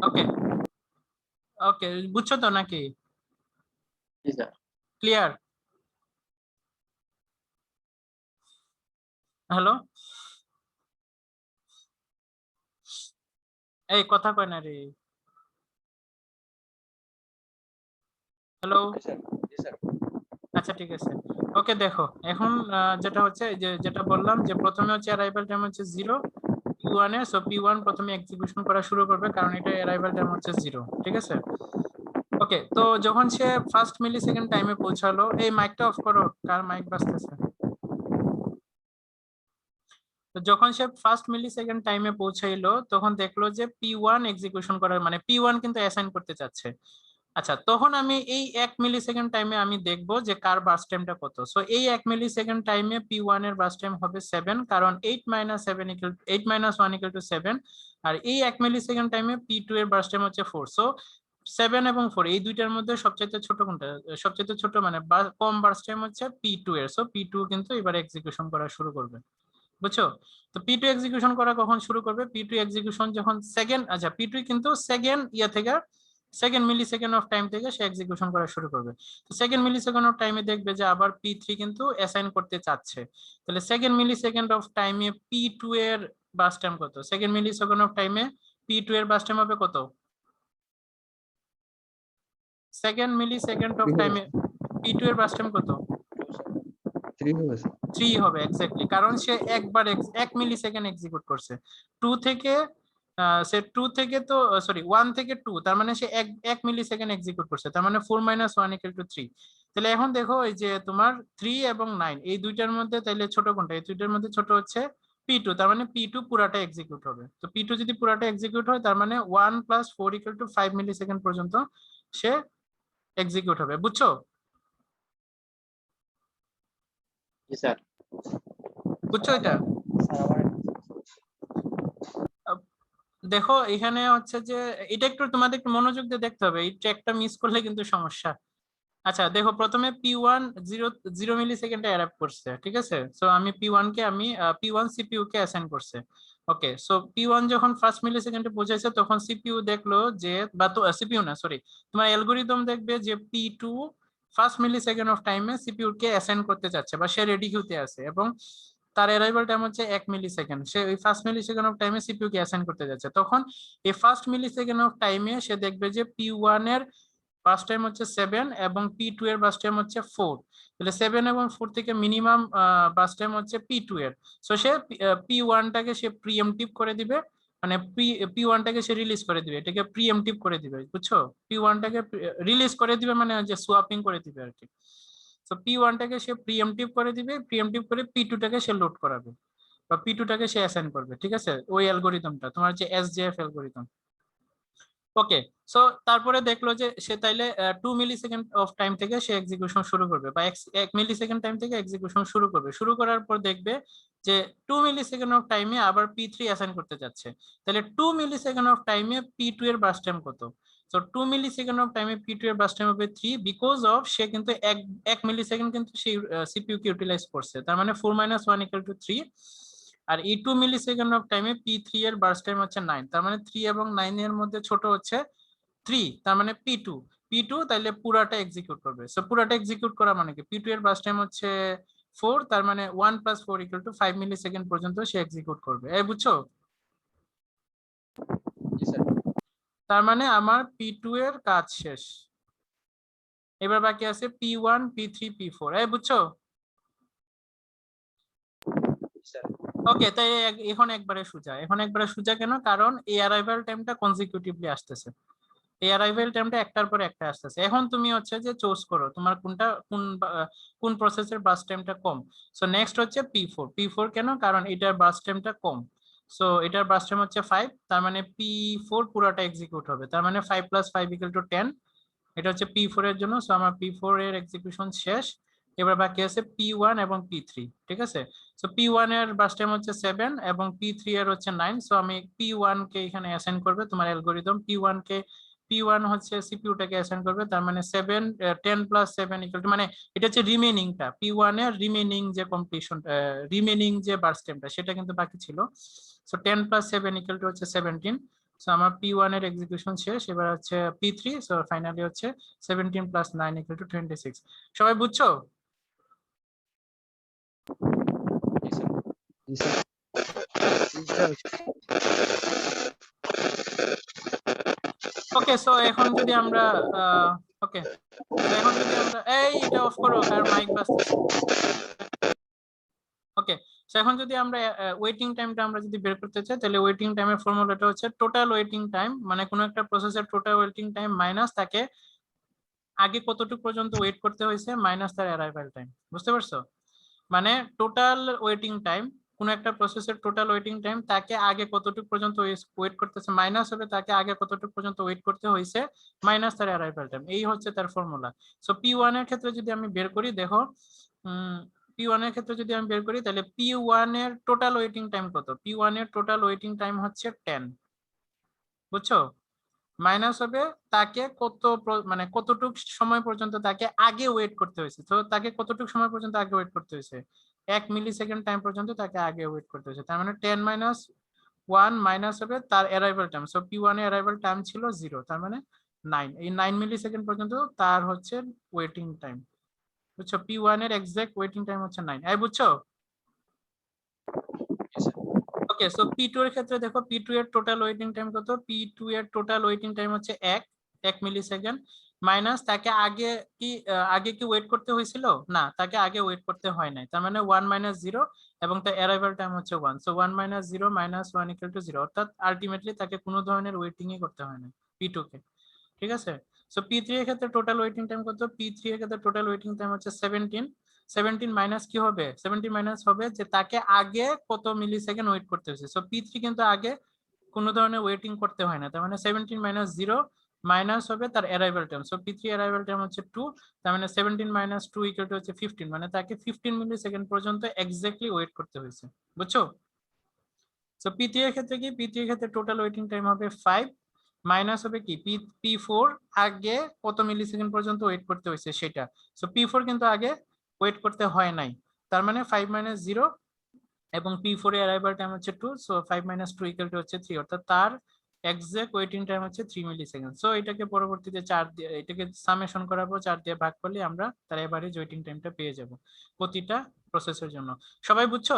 Speaker 1: ওকে, ওকে, বুঝছো তো নাকি?
Speaker 4: জি স্যার।
Speaker 1: ক্লিয়ার? হ্যালো, এই কথা কয় না রে। Hello,
Speaker 4: okay sir. জি স্যার।
Speaker 1: আচ্ছা ঠিক আছে। ওকে দেখো এখন যেটা হচ্ছে এই যে যেটা বললাম যে প্রথমে হচ্ছে অ্যারাইভাল টাইম হচ্ছে 0 P1 এ, সো P1 প্রথমে এক্সিকিউশন করা শুরু করবে কারণ এটা অ্যারাইভাল টাইম হচ্ছে 0, ঠিক আছে? ওকে, তো যখন সে ফার্স্ট মিলি সেকেন্ড টাইমে পৌঁছালো, এই মাইকটা অফ করো, কার মাইক বাজতেছে? তো যখন সে ফার্স্ট মিলি সেকেন্ড টাইমে পৌঁছাইলো তখন দেখলো যে P1 এক্সিকিউশন করার, মানে P1 কিন্তু অ্যাসাইন করতে চাচ্ছে। আচ্ছা, তখন আমি এই 1 মিলি সেকেন্ড টাইমে আমি দেখবো যে কার বাস টাইমটা কত। সো এই 1 মিলি সেকেন্ড টাইমে P1 এর বাস টাইম হবে 7, কারণ 8 - 1 = 7। আর এই 1 মিলি সেকেন্ড টাইমে P2 এর বাস টাইম হচ্ছে 4। সো 7 এবং 4 এই দুইটার মধ্যে সবচেয়ে ছোট কোনটা? সবচেয়ে ছোট মানে কম বাস টাইম হচ্ছে P2 এর। সো P2 কিন্তু এবার এক্সিকিউশন করা শুরু করবে, বুঝছো? তো P2 এক্সিকিউশন করা কখন শুরু করবে? P2 এক্সিকিউশন যখন সেকেন্ড, আচ্ছা P2 কিন্তু সেকেন্ড ইয়া থেকে, second millisecond of time থেকে সে এক্সিকিউশন করা শুরু করবে। তো সেকেন্ড মিলি সেকেন্ড অফ টাইমে দেখবে যে আবার P3 কিন্তু অ্যাসাইন করতে চাচ্ছে। তাহলে সেকেন্ড মিলি সেকেন্ড অফ টাইমে P2 এর বাস টাইম কত? সেকেন্ড মিলি সেকেন্ড অফ টাইমে P2 এর বাস টাইম হবে কত? সেকেন্ড মিলি সেকেন্ড অফ টাইমে P2 এর বাস টাইম কত?
Speaker 3: 3 হবে স্যার।
Speaker 1: 3 হবে এক্স্যাক্টলি, কারণ সে একবার 1 মিলি সেকেন্ড এক্সিকিউট করছে। 2 থেকে সে 2 থেকে তো সরি 1 থেকে 2, তার মানে সে 1 মিলি সেকেন্ড এক্সিকিউট করছে, তার মানে 4 - 1 = 3। তাহলে এখন দেখো এই যে তোমার 3 এবং 9 এই দুইটার মধ্যে তাহলে ছোট কোনটা? এই দুইটার মধ্যে ছোট হচ্ছে P2, তার মানে P2 পুরাটা এক্সিকিউট হবে। তো P2 যদি পুরাটা এক্সিকিউট হয় তার মানে 1 + 4 = 5 মিলি সেকেন্ড পর্যন্ত সে এক্সিকিউট হবে, বুঝছো?
Speaker 4: জি স্যার।
Speaker 1: বুঝছো এটা? দেখো এখানে হচ্ছে যে এটা একটু তোমাদের একটু মনোযোগ দিয়ে দেখতে হবে, এই ট্র্যাকটা মিস করলে কিন্তু সমস্যা। আচ্ছা দেখো, প্রথমে P1 0 মিলি সেকেন্ডে অ্যারাইভ করছে, ঠিক আছে? সো আমি P1 কে আমি P1 সিপিইউ কে অ্যাসাইন করছে। ওকে, সো P1 যখন ফার্স্ট মিলি সেকেন্ডে পৌঁছাইছে তখন সিপিইউ দেখলো যে, বা তো সিপিইউ না সরি, তোমার অ্যালগোরিদম দেখবে যে P2 first millisecond of টাইমে সিপিইউ কে অ্যাসাইন করতে চাচ্ছে বা সে রেডি হতে আছে, এবং তার অ্যারাইভাল টাইম হচ্ছে 1 মিলি সেকেন্ড, সে ওই ফার্স্ট মিলি সেকেন্ড অফ টাইমে সিপিইউ কে অ্যাসাইন করতে যাচ্ছে, তখন এই ফার্স্ট মিলি সেকেন্ড অফ টাইমে সে দেখবে যে P1 এর বাস টাইম হচ্ছে 7 এবং P2 এর বাস টাইম হচ্ছে 4, তাহলে 7 এবং 4 থেকে মিনিমাম বাস টাইম হচ্ছে P2 এর। সো সে P1 টাকে সে প্রিএমপ্টিভ করে দিবে, মানে P1 টাকে সে রিলিজ করে দিবে, এটাকে প্রিএমপ্টিভ করে দিবে, বুঝছো? P1 টাকে রিলিজ করে দিবে মানে যে সোয়াপিং করে দিবে আর কি। সো P1 টাকে সে প্রিএমপ্টিভ করে দিবে, প্রিএমপ্টিভ করে P2 টাকে সে লোড করাবে বা P2 টাকে সে অ্যাসাইন করবে, ঠিক আছে? ওই অ্যালগরিদমটা তোমার যে SJF অ্যালগরিদম। ওকে, সো তারপরে দেখলো যে সে তাইলে 2 মিলি সেকেন্ড অফ টাইম থেকে সে এক্সিকিউশন শুরু করবে বা 1 মিলি সেকেন্ড টাইম থেকে এক্সিকিউশন শুরু করবে। শুরু করার পর দেখবে যে 2 মিলি সেকেন্ড অফ টাইমে আবার P3 অ্যাসাইন করতে যাচ্ছে, তাহলে 2 মিলি সেকেন্ড অফ টাইমে P2 এর বাস টাইম কত? সো 2 মিলি সেকেন্ড অফ টাইমে P2 এর বাস টাইম হবে 3, বিকজ অফ সে কিন্তু 1 মিলি সেকেন্ড কিন্তু সেই সিপিইউ কে ইউটিলাইজ করছে, তার মানে 4 - 1 = 3। আর এই 2 মিলি সেকেন্ড অফ টাইমে P3 এর বার্স্ট টাইম হচ্ছে 9, তার মানে 3 এবং 9 এর মধ্যে ছোট হচ্ছে 3, তার মানে P2 তাইলে পুরাটা এক্সিকিউট করবে। সো পুরাটা এক্সিকিউট করা মানে কি, P2 এর বার্স্ট টাইম হচ্ছে 4, তার মানে 1 + 4 = 5 মিলি সেকেন্ড পর্যন্ত সে এক্সিকিউট করবে। এই বুঝছো?
Speaker 4: জি স্যার।
Speaker 1: তার মানে আমার P2 এর কাজ শেষ, এবার বাকি আছে P1 P3 P4। এই বুঝছো?
Speaker 4: স্যার।
Speaker 1: ওকে, তাই এখন একবারে সোজা কেন? কারণ এই অ্যারাইভাল টাইমটা কনজিকিউটিভলি আসতেছে, এই অ্যারাইভাল টাইমটা একটার পর একটা আসতেছে। এখন তুমি হচ্ছে যে চুজ করো তোমার কোন প্রসেসের বাস টাইমটা কম। সো নেক্সট হচ্ছে P4 কেন? কারণ এটার বাস টাইমটা কম, সো এটার বাস টাইম হচ্ছে 5, তার মানে P4 পুরোটা এক্সিকিউট হবে, তার মানে 5 + 5 = 10। এটা হচ্ছে P4 এর জন্য, সো আমার P4 এর এক্সিকিউশন শেষ। এবার বাকি আছে P1 এবং P3, ঠিক আছে? সো P1 এর বাস টাইম হচ্ছে 7 এবং P3 এর হচ্ছে 9, সো আমি P1 কে এখানে অ্যাসাইন করবে তোমার অ্যালগরিদম, P1 হচ্ছে সিপিইউ টাকে অ্যাসাইন করবে, তার মানে 7 10 + 7 = মানে এটা হচ্ছে রিমেইনিংটা, P1 এর রিমেইনিং যে কমপ্লিশন রিমেইনিং যে বার্স্ট টাইমটা সেটা কিন্তু বাকি ছিল। সো 10 + 7 = হচ্ছে 17, সো আমার P1 এর এক্সিকিউশন শেষ। এবার হচ্ছে P3, সো ফাইনালি হচ্ছে 17 + 9 = 26। সবাই বুঝছো?
Speaker 4: জি স্যার।
Speaker 3: জি স্যার।
Speaker 1: ওকে, সো এখন যদি আমরা ওকে, এখন যদি আমরা এটা অফ করো কার মাইক বাজতেছে। ওকে, সো এখন যদি আমরা ওয়েটিং টাইমটা আমরা যদি বের করতে চাই, তাহলে ওয়েটিং টাইমের ফর্মুলাটা হচ্ছে টোটাল ওয়েটিং টাইম, মানে কোনো একটা প্রসেসের টোটাল ওয়েটিং টাইম মাইনাস তাকে আগে কতটুকু পর্যন্ত ওয়েট করতে হয়েছে মাইনাস তার অ্যারাইভাল টাইম। বুঝতে পারছো? মানে টোটাল ওয়েটিং টাইম, কোন একটা প্রসেসের টোটাল ওয়েটিং টাইম তাকে আগে কতটুকু পর্যন্ত ওয়েট করতেছে মাইনাস হবে তাকে আগে কতটুকু পর্যন্ত ওয়েট করতে হয়েছে মাইনাস তার অ্যারাইভাল টাইম, এই হচ্ছে তার ফর্মুলা। সো P1 এর ক্ষেত্রে যদি আমি বের করি, দেখো P1 এর ক্ষেত্রে যদি আমি বের করি, তাহলে P1 এর টোটাল ওয়েটিং টাইম কত? P1 এর টোটাল ওয়েটিং টাইম হচ্ছে 10, বুঝছো? মাইনাস হবে তাকে মানে কতটুকু সময় পর্যন্ত তাকে আগে ওয়েট করতে হয়েছে, তো তাকে কতটুকু সময় পর্যন্ত আগে ওয়েট করতে হয়েছে 1 মিলি সেকেন্ড টাইম পর্যন্ত তাকে আগে ওয়েট করতে হয়েছে, তার মানে 10 - 1 মাইনাস হবে তার অ্যারাইভাল টাইম। সো P1 এর অ্যারাইভাল টাইম ছিল 0, তার মানে 9, এই 9 মিলি সেকেন্ড পর্যন্ত তার হচ্ছে ওয়েটিং টাইম, বুঝছো? P1 এর এক্সাক্ট ওয়েটিং টাইম হচ্ছে 9, এই বুঝছো?
Speaker 4: জি স্যার।
Speaker 1: ওকে, সো P2 এর ক্ষেত্রে দেখো P2 এর টোটাল ওয়েটিং টাইম কত? P2 এর টোটাল ওয়েটিং টাইম হচ্ছে 1 মিলি সেকেন্ড মাইনাস তাকে আগে কি ওয়েট করতে হয়েছিল? না, তাকে আগে ওয়েট করতে হয় নাই, তার মানে 1 - 0 এবং তার অ্যারাইভাল টাইম হচ্ছে 1, সো 1 - 0 - 1 = 0, অর্থাৎ আলটিমেটলি তাকে কোনো ধরনের ওয়েটিংই করতে হয় না P2 কে, ঠিক আছে? সো P3 এর ক্ষেত্রে টোটাল ওয়েটিং টাইম কত? P3 এর ক্ষেত্রে টোটাল ওয়েটিং টাইম হচ্ছে 17 মাইনাস কি হবে? 17 মাইনাস হবে যে তাকে আগে কত মিলি সেকেন্ড ওয়েট করতে হয়েছে। সো P3 কিন্তু আগে কোনো ধরনের ওয়েটিং করতে হয় না, তার মানে 17 - 0 মাইনাস হবে তার arrival time. So P3 arrival time হচ্ছে 2, তার মানে 17 - 2 = হচ্ছে 15, মানে তাকে 15 মিলি সেকেন্ড পর্যন্ত এক্স্যাক্টলি ওয়েট করতে হয়েছে, বুঝছো? সো P3 এর ক্ষেত্রে কি? P3 এর ক্ষেত্রে টোটাল ওয়েটিং টাইম হবে 5 মাইনাস হবে কি P4 আগে কত মিলি সেকেন্ড পর্যন্ত ওয়েট করতে হয়েছে সেটা। সো P4 কিন্তু আগে ওয়েট করতে হয় নাই, তার মানে 5 - 0 এবং P4 এর অ্যারাইভাল টাইম হচ্ছে 2, সো 5 - 2 = হচ্ছে 3, অর্থাৎ তার এক্সাক্ট ওয়েটিং টাইম হচ্ছে 3 মিলি সেকেন্ড। সো এটাকে পরবর্তীতে 4 দিয়ে এটাকে সামেশন করার পর 4 দিয়ে ভাগ করলে আমরা তার এভারেজ ওয়েটিং টাইমটা পেয়ে যাব প্রতিটা প্রসেসের জন্য। সবাই বুঝছো?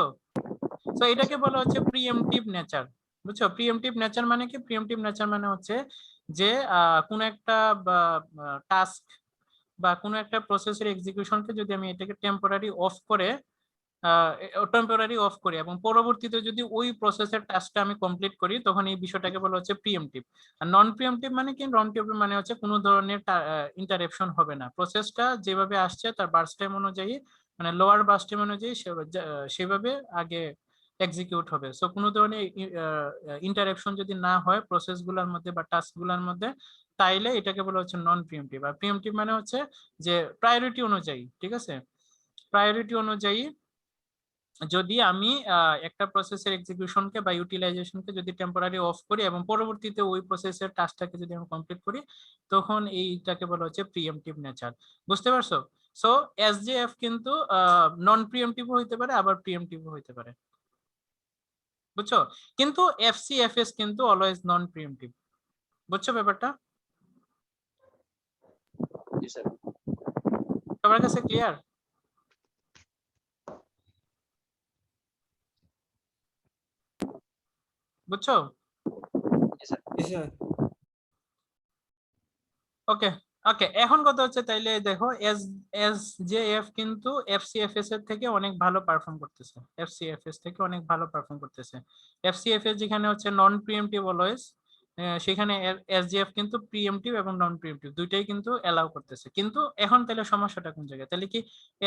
Speaker 1: সো এটাকে বলা হচ্ছে প্রিএমটিভ নেচার। বুঝছো? প্রিএমটিভ নেচার মানে কি? প্রিএমটিভ নেচার মানে হচ্ছে যে কোন একটা টাস্ক বা কোনো একটা প্রসেসের এক্সিকিউশনকে যদি আমি এটাকে টেম্পোরারি অফ করি এবং পরবর্তীতে যদি ওই প্রসেসের টাস্কটা আমি কমপ্লিট করি, তখন এই বিষয়টাকে বলা হচ্ছে প্রিএমটিভ। আর নন প্রিএমটিভ মানে কি? নন প্রিএমটিভ মানে হচ্ছে কোনো ধরনের ইন্টারাপশন হবে না, প্রসেসটা যেভাবে আসছে তার বার্স টাইম অনুযায়ী, মানে লোয়ার বার্স টাইম অনুযায়ী সেভাবে আগে এক্সিকিউট হবে। সো কোনো ধরনের ইন্টারাপশন যদি না হয় প্রসেসগুলোর মধ্যে বা টাস্কগুলোর মধ্যে, তাইলে এটাকে বলা হচ্ছে নন প্রিএমটিভ। আর প্রিএমটিভ মানে হচ্ছে যে প্রায়োরিটি অনুযায়ী, ঠিক আছে, প্রায়োরিটি অনুযায়ী যদি আমি একটা প্রসেসের এক্সিকিউশনকে বা ইউটিলাইজেশনকে যদি টেম্পোরারি অফ করি এবং পরবর্তীতে ওই প্রসেসের টাস্কটাকে যদি আমি কমপ্লিট করি, তখন এইটাকে বলা হচ্ছে প্রিএমটিভ নেচার। বুঝতে পারছো? সো এসজেএফ কিন্তু নন প্রিএমটিভ হইতে পারে, আবার প্রিএমটিভ হইতে পারে। বুঝছো? কিন্তু এফসিএফএস কিন্তু অলওয়েজ নন প্রিএমটিভ। বুঝছো ব্যাপারটা?
Speaker 4: জি স্যার।
Speaker 1: সবার কাছে ক্লিয়ার? বুঝছো?
Speaker 4: জি স্যার।
Speaker 5: জি স্যার।
Speaker 1: ওকে ওকে, এখন কথা হচ্ছে তাইলে দেখো এসজেএফ কিন্তু এফসিএফএস এর থেকে অনেক ভালো পারফর্ম করতেছে, এফসিএফএস থেকে অনেক ভালো পারফর্ম করতেছে। এফসিএফএস যেখানে হচ্ছে নন প্রিএমটিভ অলওয়েজ, সেখানে এসজেএফ কিন্তু প্রিএমটিভ এবং নন প্রিএমটিভ দুইটাই কিন্তু এলাও করতেছে। কিন্তু এখন তাহলে সমস্যাটা কোন জায়গায়? তাহলে কি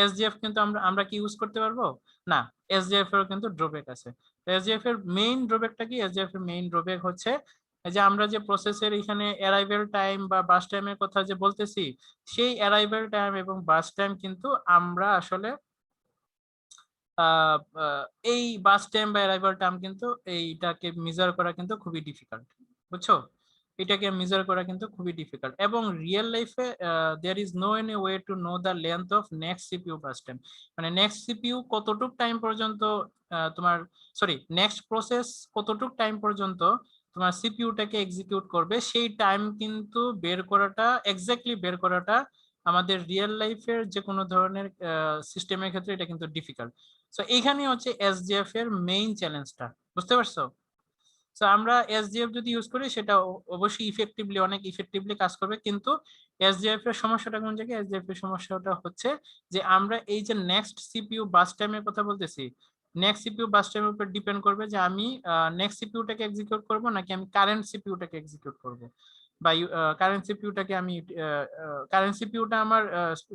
Speaker 1: এসজেএফ কিন্তু আমরা কি ইউজ করতে পারবো না? এসজেএফ এর কিন্তু ড্রব্যাক আছে। এসজেএফ এর মেইন ড্রব্যাকটা কি? এসজেএফ এর মেইন ড্রব্যাক হচ্ছে যে আমরা যে প্রসেসের এখানে অ্যারাইভেল টাইম বা বাস টাইমের কথা যে বলতেছি, সেই অ্যারাইভেল টাইম এবং বাস টাইম কিন্তু আমরা আসলে এই বাস টাইম বা অ্যারাইভেল টাইম কিন্তু এইটাকে মেজার করা কিন্তু খুবই ডিফিকাল্ট। বুঝছো? এটাকে মেজার করা কিন্তু খুবই ডিফিকাল্ট এবং রিয়েল লাইফে there is no any way to know the length of next CPU burst time. মানে নেক্সট সিপিইউ কতটুক টাইম পর্যন্ত তোমার নেক্সট প্রসেস কতটুক টাইম পর্যন্ত তোমার সিপিইউটাকে এক্সিকিউট করবে, সেই টাইম কিন্তু এক্স্যাক্টলি বের করাটা আমাদের রিয়েল লাইফের যে কোনো ধরনের সিস্টেমের ক্ষেত্রে এটা কিন্তু ডিফিকাল্ট। সো এইখানে হচ্ছে এসজিএফ এর মেইন চ্যালেঞ্জটা। বুঝতে পারছো? সো আমরা এসজিএফ যদি ইউজ করি সেটা অবশ্যই অনেক ইফেক্টিভলি কাজ করবে, কিন্তু এসজিএফ এর সমস্যাটা কোন জায়গায়? এসজিএফ এর সমস্যাটা হচ্ছে যে আমরা এই যে নেক্সট সিপিইউ বাস টাইমের কথা বলতেছি, নেক্সট সিপিইউ বাস টাইমের উপর ডিপেন্ড করবে যে আমি নেক্সট সিপিইউটাকে এক্সিকিউট করব নাকি আমি কারেন্ট সিপিইউটাকে এক্সিকিউট করব, বা কারেন্ট সিপিইউটাকে আমি কারেন্ট সিপিইউটা আমার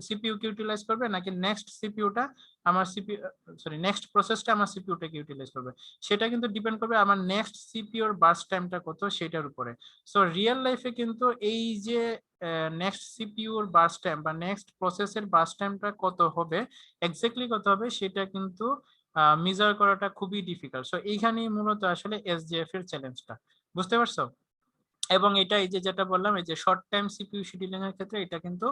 Speaker 1: সিপিইউকে ইউটিলাইজ করবে নাকি নেক্সট সিপিইউটা আমার নেক্সট প্রসেসটা আমার সিপিইউটাকে ইউটিলাইজ করবে। সেটা কিন্তু ডিপেন্ড করবে আমার নেক্সট সিপিইউর বার্স্ট টাইমটা কত সেটার উপরে। সো রিয়েল লাইফে কিন্তু এই যে নেক্সট সিপিইউর বার্স্ট টাইম বা নেক্সট প্রসেসের বার্স্ট টাইমটা কত হবে, এক্স্যাক্টলি কত হবে, সেটা কিন্তু মেজার করাটা খুবই ডিফিকাল্ট। সো এইখানেই মূলত আসলে এসজিএফ এর চ্যালেঞ্জটা। বুঝতে পারছো? এবং এটা এই যে যেটা বললাম, এই যে শর্ট টাইম সিপিইউ শিডিউলিং এর ক্ষেত্রে এটা কিন্তু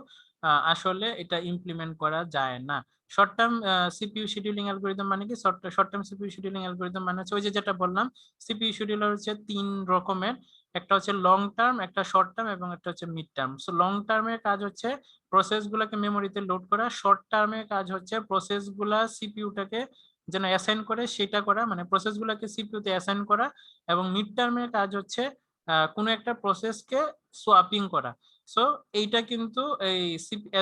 Speaker 1: আসলে এটা ইমপ্লিমেন্ট করা যায় না। Short term CPU scheduling algorithm মানে কি? Short term CPU scheduling algorithm মানে হচ্ছে ওই যে যেটা বললাম, সিপিইউ শিডিউলার হচ্ছে 3 রকমের, একটা হচ্ছে লং টার্ম, একটা শর্ট টার্ম এবং একটা হচ্ছে মিড টার্ম। সো লং টার্মের কাজ হচ্ছে প্রসেস গুলাকে মেমোরিতে লোড করা, শর্ট টার্মের কাজ হচ্ছে প্রসেস গুলা সিপিইউটাকে যেন অ্যাসাইন করে সেটা করা, মানে প্রসেস গুলাকে সিপিইউতে অ্যাসাইন করা, এবং মিড টার্মের কাজ হচ্ছে কোনো একটা প্রসেসকে সোয়াপিং করা। সো এইটা কিন্তু এই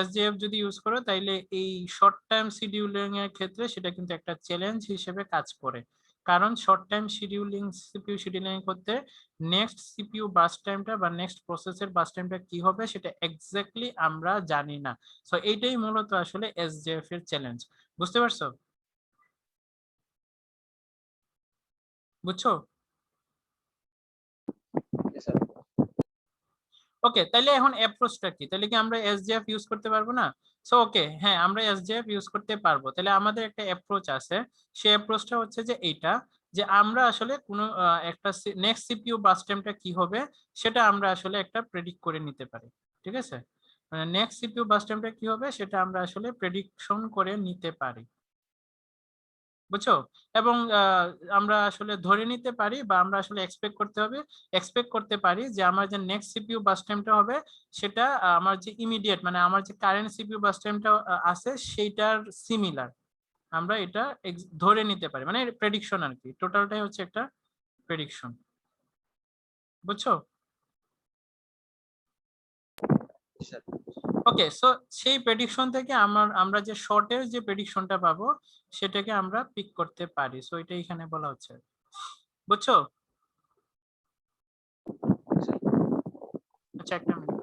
Speaker 1: এসজেএফ যদি ইউজ করো তাইলে এই শর্ট টাইম শিডিউলিং এর ক্ষেত্রে সেটা কিন্তু একটা চ্যালেঞ্জ হিসেবে কাজ করে, কারণ শর্ট টাইম সিপিইউ শিডিউলিং করতে নেক্সট সিপিইউ বাস টাইমটা বা নেক্সট প্রসেসের বাস টাইমটা কি হবে সেটা এক্স্যাক্টলি আমরা জানি না। সো এইটাই মূলত আসলে এসজেএফ এর চ্যালেঞ্জ। বুঝতে পারছো? বুঝছো?
Speaker 4: জি স্যার।
Speaker 1: ওকে, তাহলে এখন অ্যাপ্রোচটা কি? তাহলে কি আমরা এসজেএফ ইউজ করতে পারবো না? সো ওকে, হ্যাঁ আমরা এসজেএফ ইউজ করতে পারবো। তাহলে আমাদের একটা অ্যাপ্রোচ আছে, সেই অ্যাপ্রোচটা হচ্ছে যে এইটা, যে আমরা আসলে কোনো একটা নেক্সট সিপিইউ বাস টাইমটা কি হবে সেটা আমরা আসলে একটা প্রেডিক্ট করে নিতে পারি। ঠিক আছে? মানে নেক্সট সিপিইউ বাস টাইমটা কি হবে সেটা আমরা আসলে প্রেডিকশন করে নিতে পারি। বুঝছো? এবং আমরা আসলে ধরে নিতে পারি বা আমরা আসলে এক্সপেক্ট করতে পারি যে আমার যে নেক্সট সিপিইউ বাস টাইমটা হবে সেটা আমার যে ইমিডিয়েট মানে আমার যে কারেন্ট সিপিইউ বাস টাইমটা আছে সেইটার সিমিলার। আমরা এটা ধরে নিতে পারি, মানে প্রেডিকশন আর কি, টোটালটাই হচ্ছে একটা প্রেডিকশন। বুঝছো?
Speaker 4: জি স্যার।
Speaker 1: ওকে, সো সেই প্রেডিকশন থেকে আমরা যে শর্টের যে প্রেডিকশনটা পাবো সেটাকে আমরা পিক করতে পারি। সো এটা এখানে বলা হচ্ছে, বুঝছো? আচ্ছা একটা মিনিট।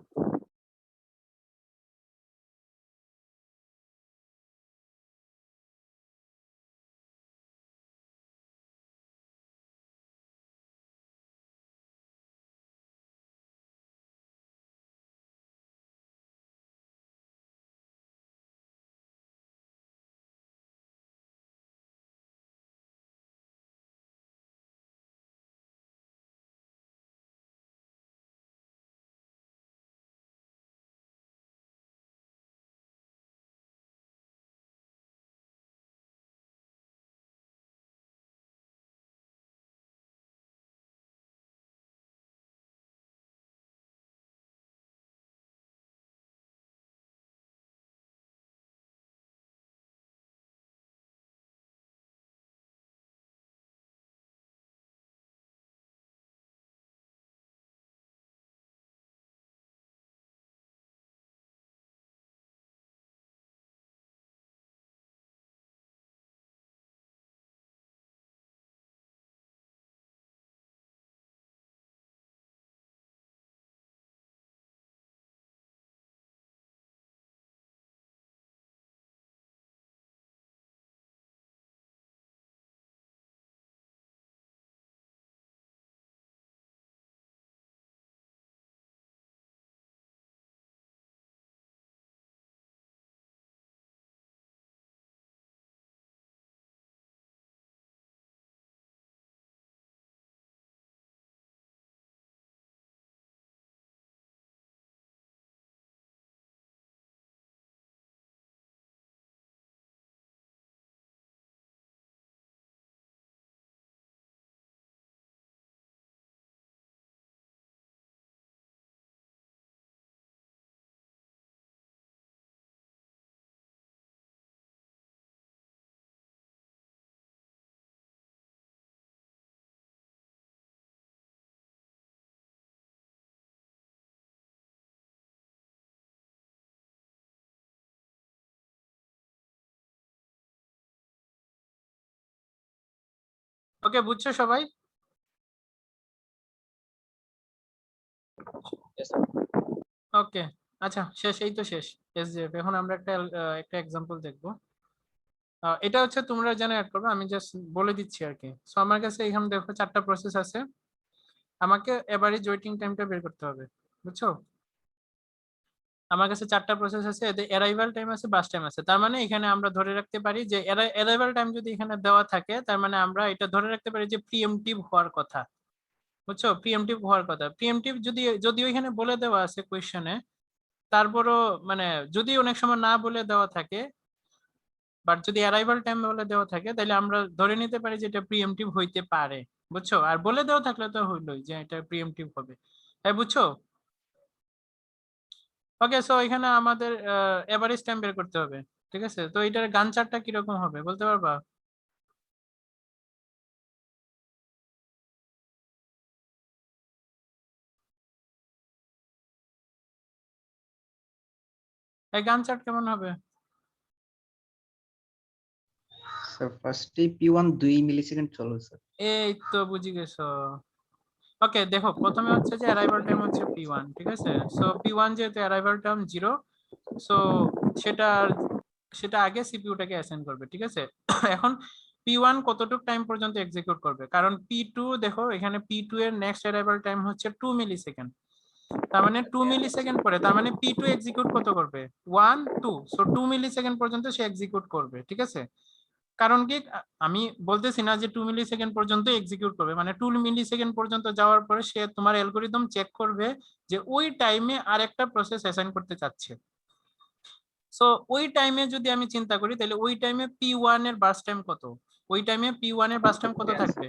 Speaker 1: ওকে, বুঝছো সবাই?
Speaker 4: Yes, sir.
Speaker 1: ওকে, আচ্ছা শেষ, এই তো শেষ এসজিএফ। এখন আমরা একটা এক্সাম্পল দেখবো। এটা হচ্ছে তোমরা যেন অ্যাড করবে, আমি জাস্ট বলে দিচ্ছি আর কি। সো আমার কাছে এখানে দেখো 4টা প্রসেস আছে, আমাকে এভারেজ ওয়েটিং টাইমটা বের করতে হবে। বুঝছো? আমার কাছে 4টা প্রসেস আছে, এদের অ্যারাইভাল টাইম আছে, বাস টাইম আছে। তার মানে এখানে আমরা ধরে রাখতে পারি যে অ্যারাইভাল টাইম যদি এখানে দেওয়া থাকে তার মানে আমরা এটা ধরে রাখতে পারি যে প্রিএমটিভ হওয়ার কথা। বুঝছো? প্রিএমটিভ হওয়ার কথা। প্রিএমটিভ যদিও এখানে বলে দেওয়া আছে কোয়েশ্চেনে, তারপরও মানে যদি অনেক সময় না বলে দেওয়া থাকে, বাট যদি অ্যারাইভাল টাইম বলে দেওয়া থাকে তাহলে আমরা ধরে নিতে পারি যে এটা প্রিএমটিভ হইতে পারে। বুঝছো? আর বলে দেওয়া থাকলে তো হইলোই যে এটা প্রিএমটিভ হবে। তাই বুঝছো? ওকে, সো এখানে আমাদের এভারেজ টাইম বের করতে হবে। ঠিক আছে, তো এটার গান চার্টটা কিরকম হবে বলতে পারবা? এই গান চার্ট কেমন হবে?
Speaker 3: স্যার ফার্স্টে P1 2 মিলিসেকেন্ড চলবে স্যার।
Speaker 1: এই তো বুঝে গেছো। ওকে, দেখো প্রথমে হচ্ছে যে অ্যারাইভাল টাইম হচ্ছে P1, ঠিক আছে? সো P1 যেহেতু অ্যারাইভাল টাইম 0, সো সেটা সেটা আগে সিপিইউটাকে অ্যাসাইন করবে, ঠিক আছে? এখন P1 কতটুকু টাইম পর্যন্ত এক্সিকিউট করবে, কারণ P2 দেখো এখানে P2 এর নেক্সট অ্যারাইভাল টাইম হচ্ছে 2 মিলিসেকেন্ড। তার মানে 2 মিলিসেকেন্ড পরে, তার মানে P2 এক্সিকিউট কত করবে? 1 2, সো 2 মিলিসেকেন্ড পর্যন্ত সে এক্সিকিউট করবে, ঠিক আছে? কারণ কি আমি বলতেছি না যে 2 মিলিসেকেন্ড পর্যন্ত এক্সিকিউট করবে, মানে 2 মিলিসেকেন্ড পর্যন্ত যাওয়ার পরে সে তোমার অ্যালগরিদম চেক করবে যে ওই টাইমে আরেকটা প্রসেস অ্যাসাইন করতে চাচ্ছে। সো ওই টাইমে যদি আমি চিন্তা করি তাহলে ওই টাইমে P1 এর বার্স্ট টাইম কত? ওই টাইমে P1 এর বাস টাইম কত
Speaker 4: 10
Speaker 1: থাকবে?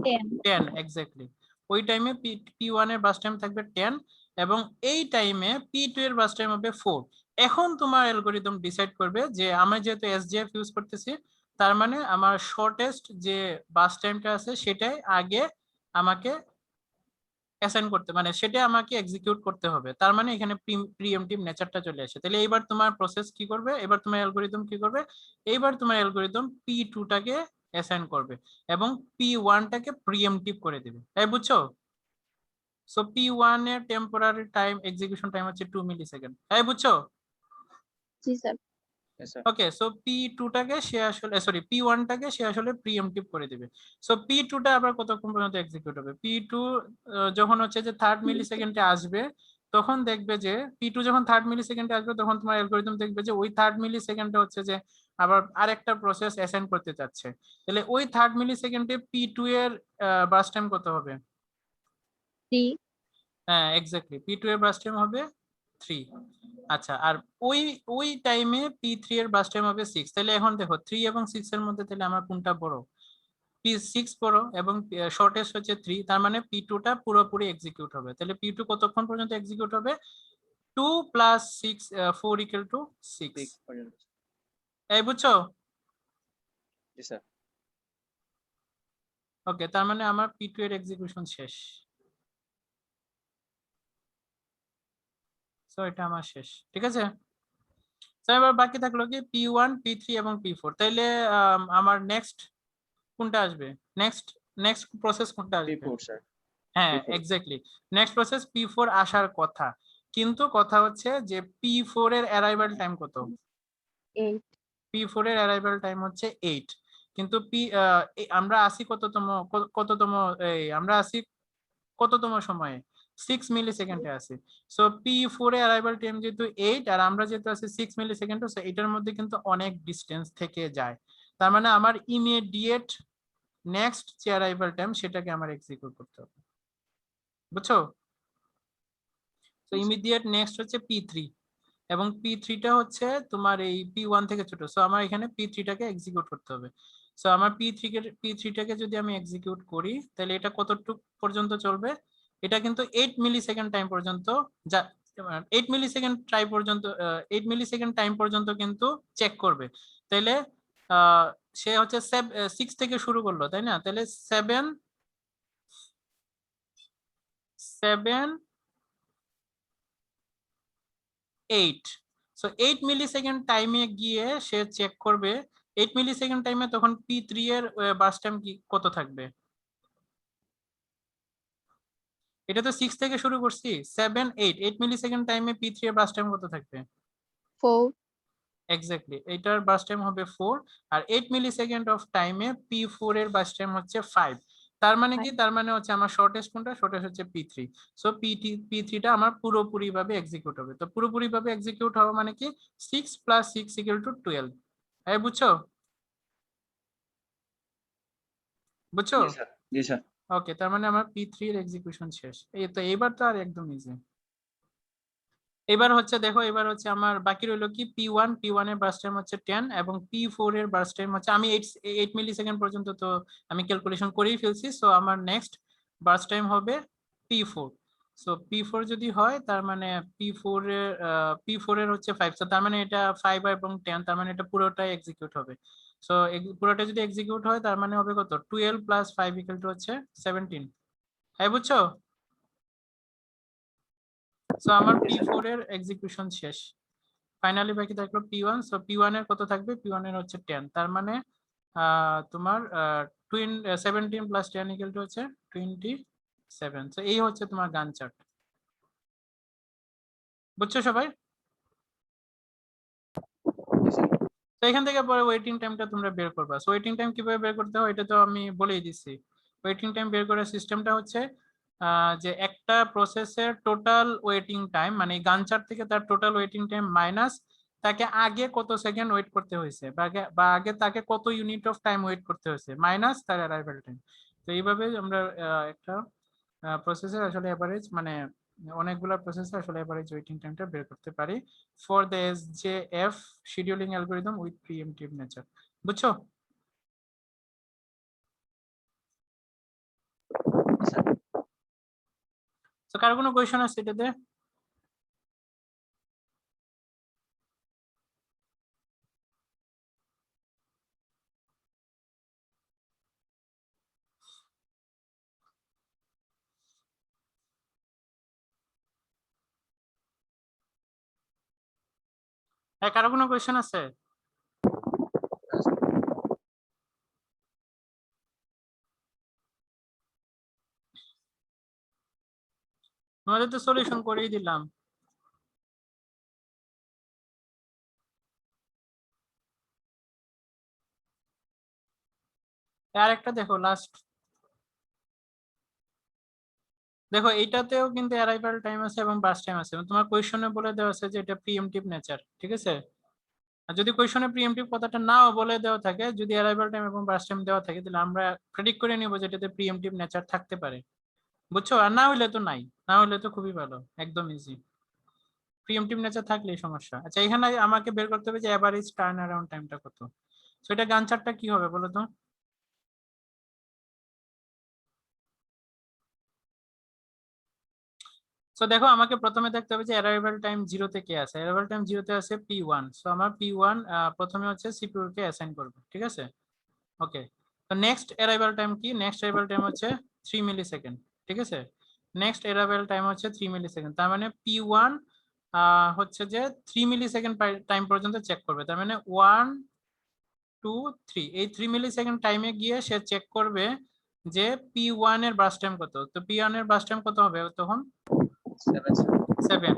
Speaker 2: 10
Speaker 1: 10 এক্স্যাক্টলি। ওই টাইমে P1 এর বাস টাইম থাকবে 10 এবং এই টাইমে P2 এর বাস টাইম হবে 4। এখন তোমার অ্যালগরিদম ডিসাইড করবে যে আমি যেহেতু এসজিএফ ইউজ করতেছি, তার মানে আমার শর্টেস্ট যে বাস টাইমটা আছে সেটাই আগে আমাকে অ্যাসাইন করতে, মানে সেটা আমাকে এক্সিকিউট করতে হবে। তার মানে এখানে প্রিএমটিভ নেচারটা চলে আসে। তাহলে এবার তোমার প্রসেস কি করবে, এবার তোমার অ্যালগরিদম কি করবে, এইবার তোমার অ্যালগরিদম P2 টাকে অ্যাসাইন করবে এবং P1 টাকে প্রিএমটিভ করে দিবে। তাই বুঝছো? সো P1 এর টেম্পোরারি টাইম এক্সিকিউশন টাইম হচ্ছে 2 মিলি সেকেন্ড। তাই বুঝছো?
Speaker 2: জি স্যার
Speaker 4: Yes, sir.
Speaker 1: ওকে, সো P2 টাকে সে আসলে সরি P1 টাকে সে আসলে প্রিএমপ্টিভ করে দিবে। সো P2 টা আবার কতক্ষণ পর্যন্ত এক্সিকিউট হবে? P2 যখন হচ্ছে যে 3rd মিলি সেকেন্ডে আসবে, তখন দেখবে যে P2 যখন 3rd মিলি সেকেন্ডে আসবে তখন তোমার অ্যালগরিদম দেখবে যে ওই 3rd মিলি সেকেন্ডে হচ্ছে যে আবার আরেকটা প্রসেস অ্যাসাইন করতে চাচ্ছে। তাহলে ওই 3rd মিলি সেকেন্ডে P2 এর বাস টাইম কত হবে?
Speaker 2: 3
Speaker 1: হ্যাঁ এক্স্যাক্টলি, P2 এর বাস টাইম হবে 3। আচ্ছা, আর ওই ওই টাইমে P3 এর বাস টাইম হবে 6। তাহলে এখন দেখো 3 এবং 6 এর মধ্যে তাহলে আমার কোনটা বড়? P6 বড় এবং শর্টেস্ট হচ্ছে 3, তার মানে P2 টা পুরোপুরি এক্সিকিউট হবে। তাহলে P2 কতক্ষণ পর্যন্ত এক্সিকিউট হবে? 2 + 6 4 = 6।
Speaker 4: 6 পর্যন্ত।
Speaker 1: এই বুঝছো?
Speaker 4: জি স্যার।
Speaker 1: ওকে, তার মানে আমার P2 এর এক্সিকিউশন শেষ। সো এটা আমার শেষ, ঠিক আছে? তো এবার বাকি থাকলো কি P1, P3 এবং P4। তাইলে আমার নেক্সট কোনটা আসবে? নেক্সট নেক্সট প্রসেস কোনটা আসবে?
Speaker 4: P4 sir.
Speaker 1: হ্যাঁ
Speaker 4: P4
Speaker 1: exactly, next process P4 আসার কথা, কিন্তু কথা হচ্ছে যে P4 এর অ্যারাইভাল টাইম কত?
Speaker 2: 8
Speaker 1: P4 এর অ্যারাইভাল টাইম হচ্ছে 8, কিন্তু আমরা আসি কততম আমরা আসি কততম সময়ে? 6 মিলি সেকেন্ডে আসি। সো P4 এর অ্যারাইভাল টাইম যেহেতু 8 আর আমরা যেহেতু আছি 6 মিলি সেকেন্ডে, সো এটার মধ্যে কিন্তু অনেক ডিসটেন্স থেকে যায়। তার মানে আমার ইমিডিয়েট নেক্সট যে অ্যারাইভাল টাইম সেটাকে আমার এক্সিকিউট করতে হবে। বুঝছো? তো ইমিডিয়েট নেক্সট হচ্ছে P3 এবং P3 টা হচ্ছে তোমার এই P1 থেকে ছোট। সো আমার এখানে P3 টাকে এক্সিকিউট করতে হবে। সো আমার P3 টাকে যদি আমি এক্সিকিউট করি তাহলে এটা কতটুকু পর্যন্ত চলবে? এটা কিন্তু 8 মিলি সেকেন্ড টাইম পর্যন্ত যা 8 মিলি সেকেন্ড টাইম পর্যন্ত 8 মিলি সেকেন্ড টাইম পর্যন্ত কিন্তু চেক করবে। তাহলে সে হচ্ছে 6 থেকে শুরু করলো, তাই না? তাহলে 7 8, সো 8 মিলি সেকেন্ড টাইমে গিয়ে সে চেক করবে 8 মিলি সেকেন্ড টাইমে তখন P3 এর বাস টাইম কি কত থাকবে? এটা তো 6 থেকে শুরু করছি, 7 8 মিলি সেকেন্ড টাইমে P3 এর বাস টাইম কত থাকবে?
Speaker 2: 4
Speaker 1: এক্স্যাক্টলি, এটার বাস টাইম হবে 4 আর 8 মিলি সেকেন্ড অফ টাইমে P4 এর বাস টাইম হচ্ছে 5। তার মানে কি? তার মানে হচ্ছে আমার শর্টেস্ট কোনটা? শর্টেস্ট হচ্ছে P3। সো P3 টা আমার পুরোপুরি ভাবে এক্সিকিউট হবে। তো পুরোপুরি ভাবে এক্সিকিউট হওয়া মানে কি 6 + 6 = 12। এই বুঝছো? বুঝছো?
Speaker 4: জি স্যার। জি স্যার।
Speaker 1: ওকে, তার মানে আমার P3 এর এক্সিকিউশন শেষ। এই তো এইবার তো আর একদম ইজি। এবার হচ্ছে দেখো, এবার হচ্ছে আমার বাকি রইলো কি P1 এর বাস টাইম হচ্ছে 10 এবং P4 এর বাস টাইম হচ্ছে আমি 8 মিলি সেকেন্ড পর্যন্ত তো আমি ক্যালকুলেশন করেই ফেলছি। সো আমার নেক্সট বাস টাইম হবে P4। সো P4 যদি হয় তার মানে P4 এর হচ্ছে 5। সো তার মানে এটা 5 এবং 10, তার মানে এটা পুরোটাই এক্সিকিউট হবে। সো পুরোটা যদি এক্সিকিউট হয় তার মানে হবে কত? 12 + 5 = হচ্ছে 17। হ্যাঁ বুঝছো? সো আমার P4 এর এক্সিকিউশন শেষ। ফাইনালি বাকি থাকলো P1। সো P1 এর কত থাকবে? P1 এর হচ্ছে 10, তার মানে তোমার 17 + 10 = হচ্ছে 27। সো এই হচ্ছে তোমার গান চার্ট। বুঝছো সবাই?
Speaker 4: জি স্যার।
Speaker 1: তো এখান থেকে পরে ওয়েটিং টাইমটা তোমরা বের করবা। সো ওয়েটিং টাইম কিভাবে বের করতে হয় এটা তো আমি বলেই দিচ্ছি। ওয়েটিং টাইম বের করার সিস্টেমটা হচ্ছে যে একটা প্রসেসের টোটাল ওয়েটিং টাইম, মানে গান চার্ট থেকে তার টোটাল ওয়েটিং টাইম মাইনাস তাকে আগে কত সেকেন্ড ওয়েট করতে হয়েছে বা আগে তাকে কত ইউনিট অফ টাইম ওয়েট করতে হয়েছে মাইনাস তার অ্যারাইভাল টাইম। তো এইভাবে আমরা একটা প্রসেসের আসলে এভারেজ, মানে অনেকগুলা প্রসেসে আসলে এভারেজ ওয়েটিং টাইমটা বের করতে পারি for the SJF scheduling algorithm with preemptive nature. বুঝছো? তো কার কোনো কোয়েশ্চেন আছে এটাতে? হ্যাঁ, কারো কোনো কোয়েশ্চেন আছে? তোমাদের তো সলিউশন করেই দিলাম। আরেকটা দেখো, লাস্ট দেখো, এইটাতেও কিন্তু অ্যারাইভাল টাইম আছে এবং বাস টাইম আছে, এবং তোমার কোয়েশ্চনে বলে দেওয়া আছে যে এটা প্রিএমটিভ নেচার, ঠিক আছে? আর যদি কোয়েশ্চনে প্রিএমটিভ কথাটা নাও বলে দেওয়া থাকে, যদি অ্যারাইভাল টাইম এবং বাস টাইম দেওয়া থাকে, তাহলে আমরা প্রেডিক্ট করে নিব যে এটাতে প্রিএমটিভ নেচার থাকতে পারে, বুঝছো? আর না হইলে তো নাই, না হইলে তো খুবই ভালো, একদম ইজি। প্রিএমটিভ নেচার থাকলেই সমস্যা। আচ্ছা, এখানে আমাকে বের করতে হবে যে এভারেজ টার্ন অ্যারাউন্ড টাইমটা কত। সো এটা গানচারটা কি হবে বলো তো? সো দেখো, আমাকে প্রথমে দেখতে হবে যে অ্যারাইভাল টাইম 0 তে কে আছে। অ্যারাইভাল টাইম 0 তে আছে P1। সো আমার P1 প্রথমে হচ্ছে সিপিইউ কে অ্যাসাইন করব, ঠিক আছে? ওকে। তো নেক্সট অ্যারাইভাল টাইম কি? নেক্সট অ্যারাইভাল টাইম হচ্ছে 3 মিলি সেকেন্ড, ঠিক আছে? নেক্সট অ্যারাইভাল টাইম হচ্ছে 3 মিলি সেকেন্ড। তার মানে P1 হচ্ছে যে 3 মিলি সেকেন্ড টাইম পর্যন্ত চেক করবে। তার মানে 1 2 3, এই 3 মিলি সেকেন্ড টাইমে গিয়ে সে চেক করবে যে P1 এর বাস টাইম কত। তো P1 এর বাস টাইম কত হবে তখন? 7।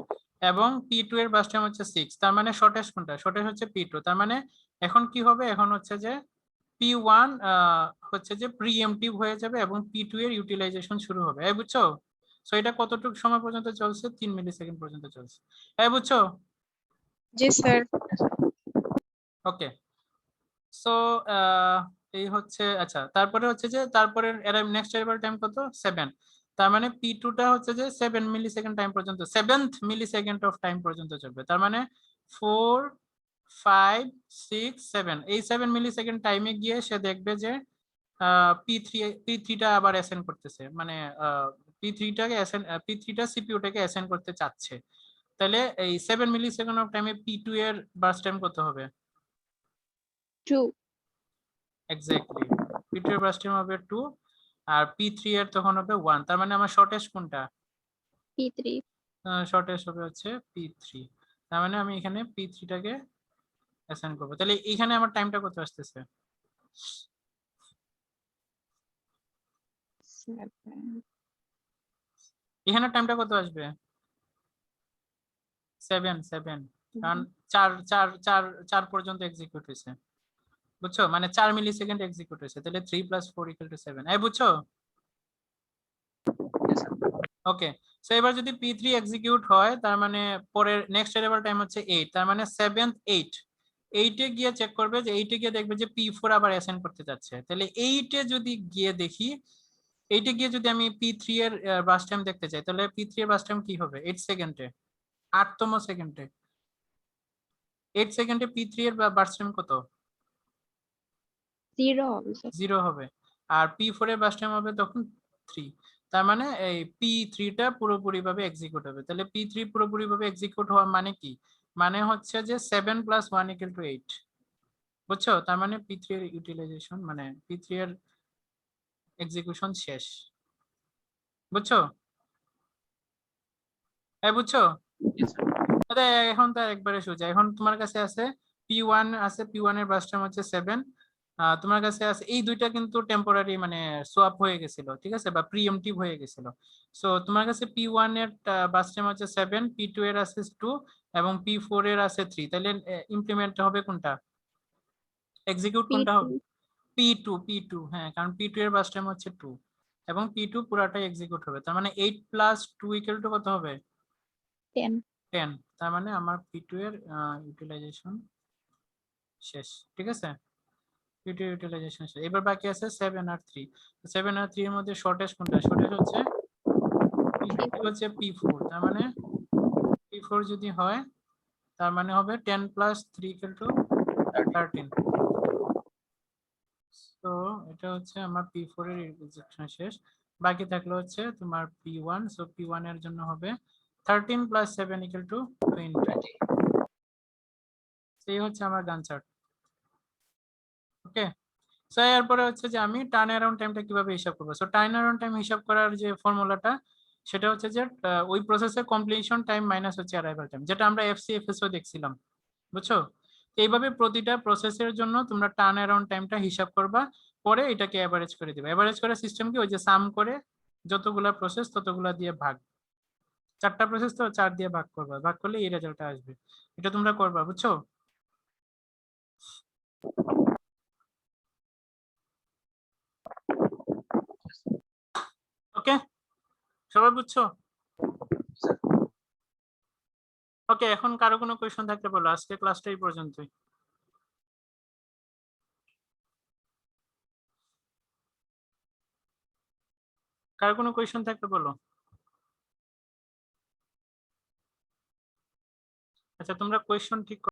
Speaker 1: এবং P2 এর বাস টাইম হচ্ছে 6। তার মানে শর্টেস্ট কোনটা? শর্টেস্ট হচ্ছে P2। তার মানে এখন কি হবে? এখন হচ্ছে যে P1 হচ্ছে যে প্রিএমটিভ হয়ে যাবে এবং P2 এর ইউটিলাইজেশন শুরু হবে, এই বুঝছো? সো এটা কতটুকু সময় পর্যন্ত চলছে? 3 মিলি সেকেন্ড পর্যন্ত চলছে, এই বুঝছো?
Speaker 2: জি স্যার।
Speaker 1: ওকে। সো এই হচ্ছে, আচ্ছা তারপরে হচ্ছে যে তারপরে নেক্সট অ্যারাইভাল টাইম কত? 7। তার মানে P2 টা হচ্ছে যে 7 মিলি সেকেন্ড টাইম পর্যন্ত, 7th milli second of time পর্যন্ত চলবে। তার মানে 4 5 6 7, এই 7 মিলি সেকেন্ড টাইমে গিয়ে সে দেখবে যে P3 টা আবার অ্যাসাইন করতেছে, মানে P3 টা সিপিইউ টাকে অ্যাসাইন করতে চাচ্ছে। তাহলে এই 7 মিলি সেকেন্ড অফ টাইমে P2 এর বার্স্ট টাইম কত হবে?
Speaker 2: 2
Speaker 1: এক্স্যাক্টলি, P2 এর বার্স্ট টাইম হবে 2, আর P3 এর তখন হবে 1। তার মানে আমার শর্টেস্ট কোনটা?
Speaker 2: P3
Speaker 1: শর্টেস্ট হবে হচ্ছে P3। তার মানে আমি এখানে P3 টাকে অ্যাসাইন করব। তাহলে এখানে আমার টাইমটা কত আসতেছে?
Speaker 2: 7
Speaker 1: এখানে টাইমটা কত আসবে? 7 7, কারণ 4 4 4 4 পর্যন্ত এক্সিকিউট হয়েছে, বুঝছো? মানে 4 মিলি সেকেন্ড এক্সিকিউট হয়েছে। তাহলে 3 + 4 = 7, এই বুঝছো? ওকে। সো এবার যদি P3 এক্সিকিউট হয়, তার মানে পরের নেক্সট অ্যারাইভাল টাইম হচ্ছে 8। তার মানে 7th 8, 8 এ গিয়ে চেক করবে, যে 8 এ গিয়ে দেখবে যে P4 আবার অ্যাসাইন করতে যাচ্ছে। তাহলে 8 এ যদি গিয়ে দেখি, 8 এ গিয়ে যদি আমি P3 এর বাস টাইম দেখতে চাই, তাহলে P3 এর বাস টাইম কি হবে? 8 সেকেন্ডে, 8তম সেকেন্ডে। 8 সেকেন্ডে P3 এর বাস টাইম কত?
Speaker 2: 0 হবে স্যার।
Speaker 1: 0 হবে। আর P4 এর বাস টাইম হবে তখন 3। তার মানে এই P3 টা পুরোপুরি ভাবে এক্সিকিউট হবে। তাহলে P3 পুরোপুরি ভাবে এক্সিকিউট হওয়া মানে কি? মানে হচ্ছে যে 7 + 1 = 8, বুঝছো? তার মানে P3 এর ইউটিলাইজেশন, মানে P3 এর এক্সিকিউশন শেষ, বুঝছো? এই বুঝছো? আরে এখন তো একবারে সোজা। এখন তোমার কাছে আছে P1 আছে, P1 এর বাস টাইম হচ্ছে 7। তোমার কাছে আছে এই দুইটা কিন্তু টেম্পোরারি, মানে সোয়াপ হয়ে গেছিল, ঠিক আছে, বা প্রিএমটিভ হয়ে গেছিল। সো তোমার কাছে P1 এর বাস টাইম হচ্ছে 7, P2 এর আছে 2 এবং P4 এর আছে 3। তাহলে ইমপ্লিমেন্ট হবে কোনটা? এক্সিকিউট কোনটা
Speaker 2: P2
Speaker 1: হবে? P2, হ্যাঁ, কারণ P2 এর বাস টাইম হচ্ছে 2 এবং P2 পুরাটাই এক্সিকিউট হবে। তার মানে 8 + 2 = কত হবে?
Speaker 2: 10
Speaker 1: 10। তার মানে আমার P2 এর ইউটিলাইজেশন শেষ, ঠিক আছে? P2 ইউটিলাইজেশন শেষ। এবার বাকি আছে 7 আর 3। 7 আর 3 এর মধ্যে শর্টেস্ট কোনটা? শর্টেস্ট হচ্ছে P4। তার মানে P4 যদি হয়, তার মানে হবে 10 + 3 = 13। তো এটা হচ্ছে আমার P4 এর এক্সিকিউশন শেষ। বাকি থাকলো হচ্ছে তোমার P1, সো P1 এর জন্য হবে 13 + 7 = 20। এই হচ্ছে আমার গান চার্ট। ওকে, সো এরপরে হচ্ছে যে আমি টার্ন অ্যারাউন্ড টাইমটা কিভাবে হিসাব করবো। সো টার্ন অ্যারাউন্ড টাইম হিসাব করার যে ফর্মুলাটা, সেটা হচ্ছে যে ওই প্রসেসের কমপ্লিশন টাইম মাইনাস হচ্ছে অ্যারাইভাল টাইম, যেটা আমরা FCFS দেখছিলাম, বুঝছো? এইভাবে প্রতিটা প্রসেসের জন্য তোমরা টার্ন অ্যারাউন্ড টাইমটা হিসাব করবা, পরে এটাকে এভারেজ করে দিবা। এভারেজ করার সিস্টেম কি, ওই যে সাম করে যতগুলা প্রসেস ততগুলা দিয়ে ভাগ, 4টা প্রসেস তো 4 দিয়ে ভাগ করবা, ভাগ করলে এই রেজাল্টটা আসবে। এটা তোমরা করবা, বুঝছো? ওকে, সবাই বুঝছো? ওকে, এখন কারো কোনো কোয়েশ্চন থাকলে বলো, আজকে ক্লাসটা এই পর্যন্তই। কারো কোনো কোয়েশ্চন থাকলে বলো। আচ্ছা, তোমরা কোয়েশ্চন ঠিক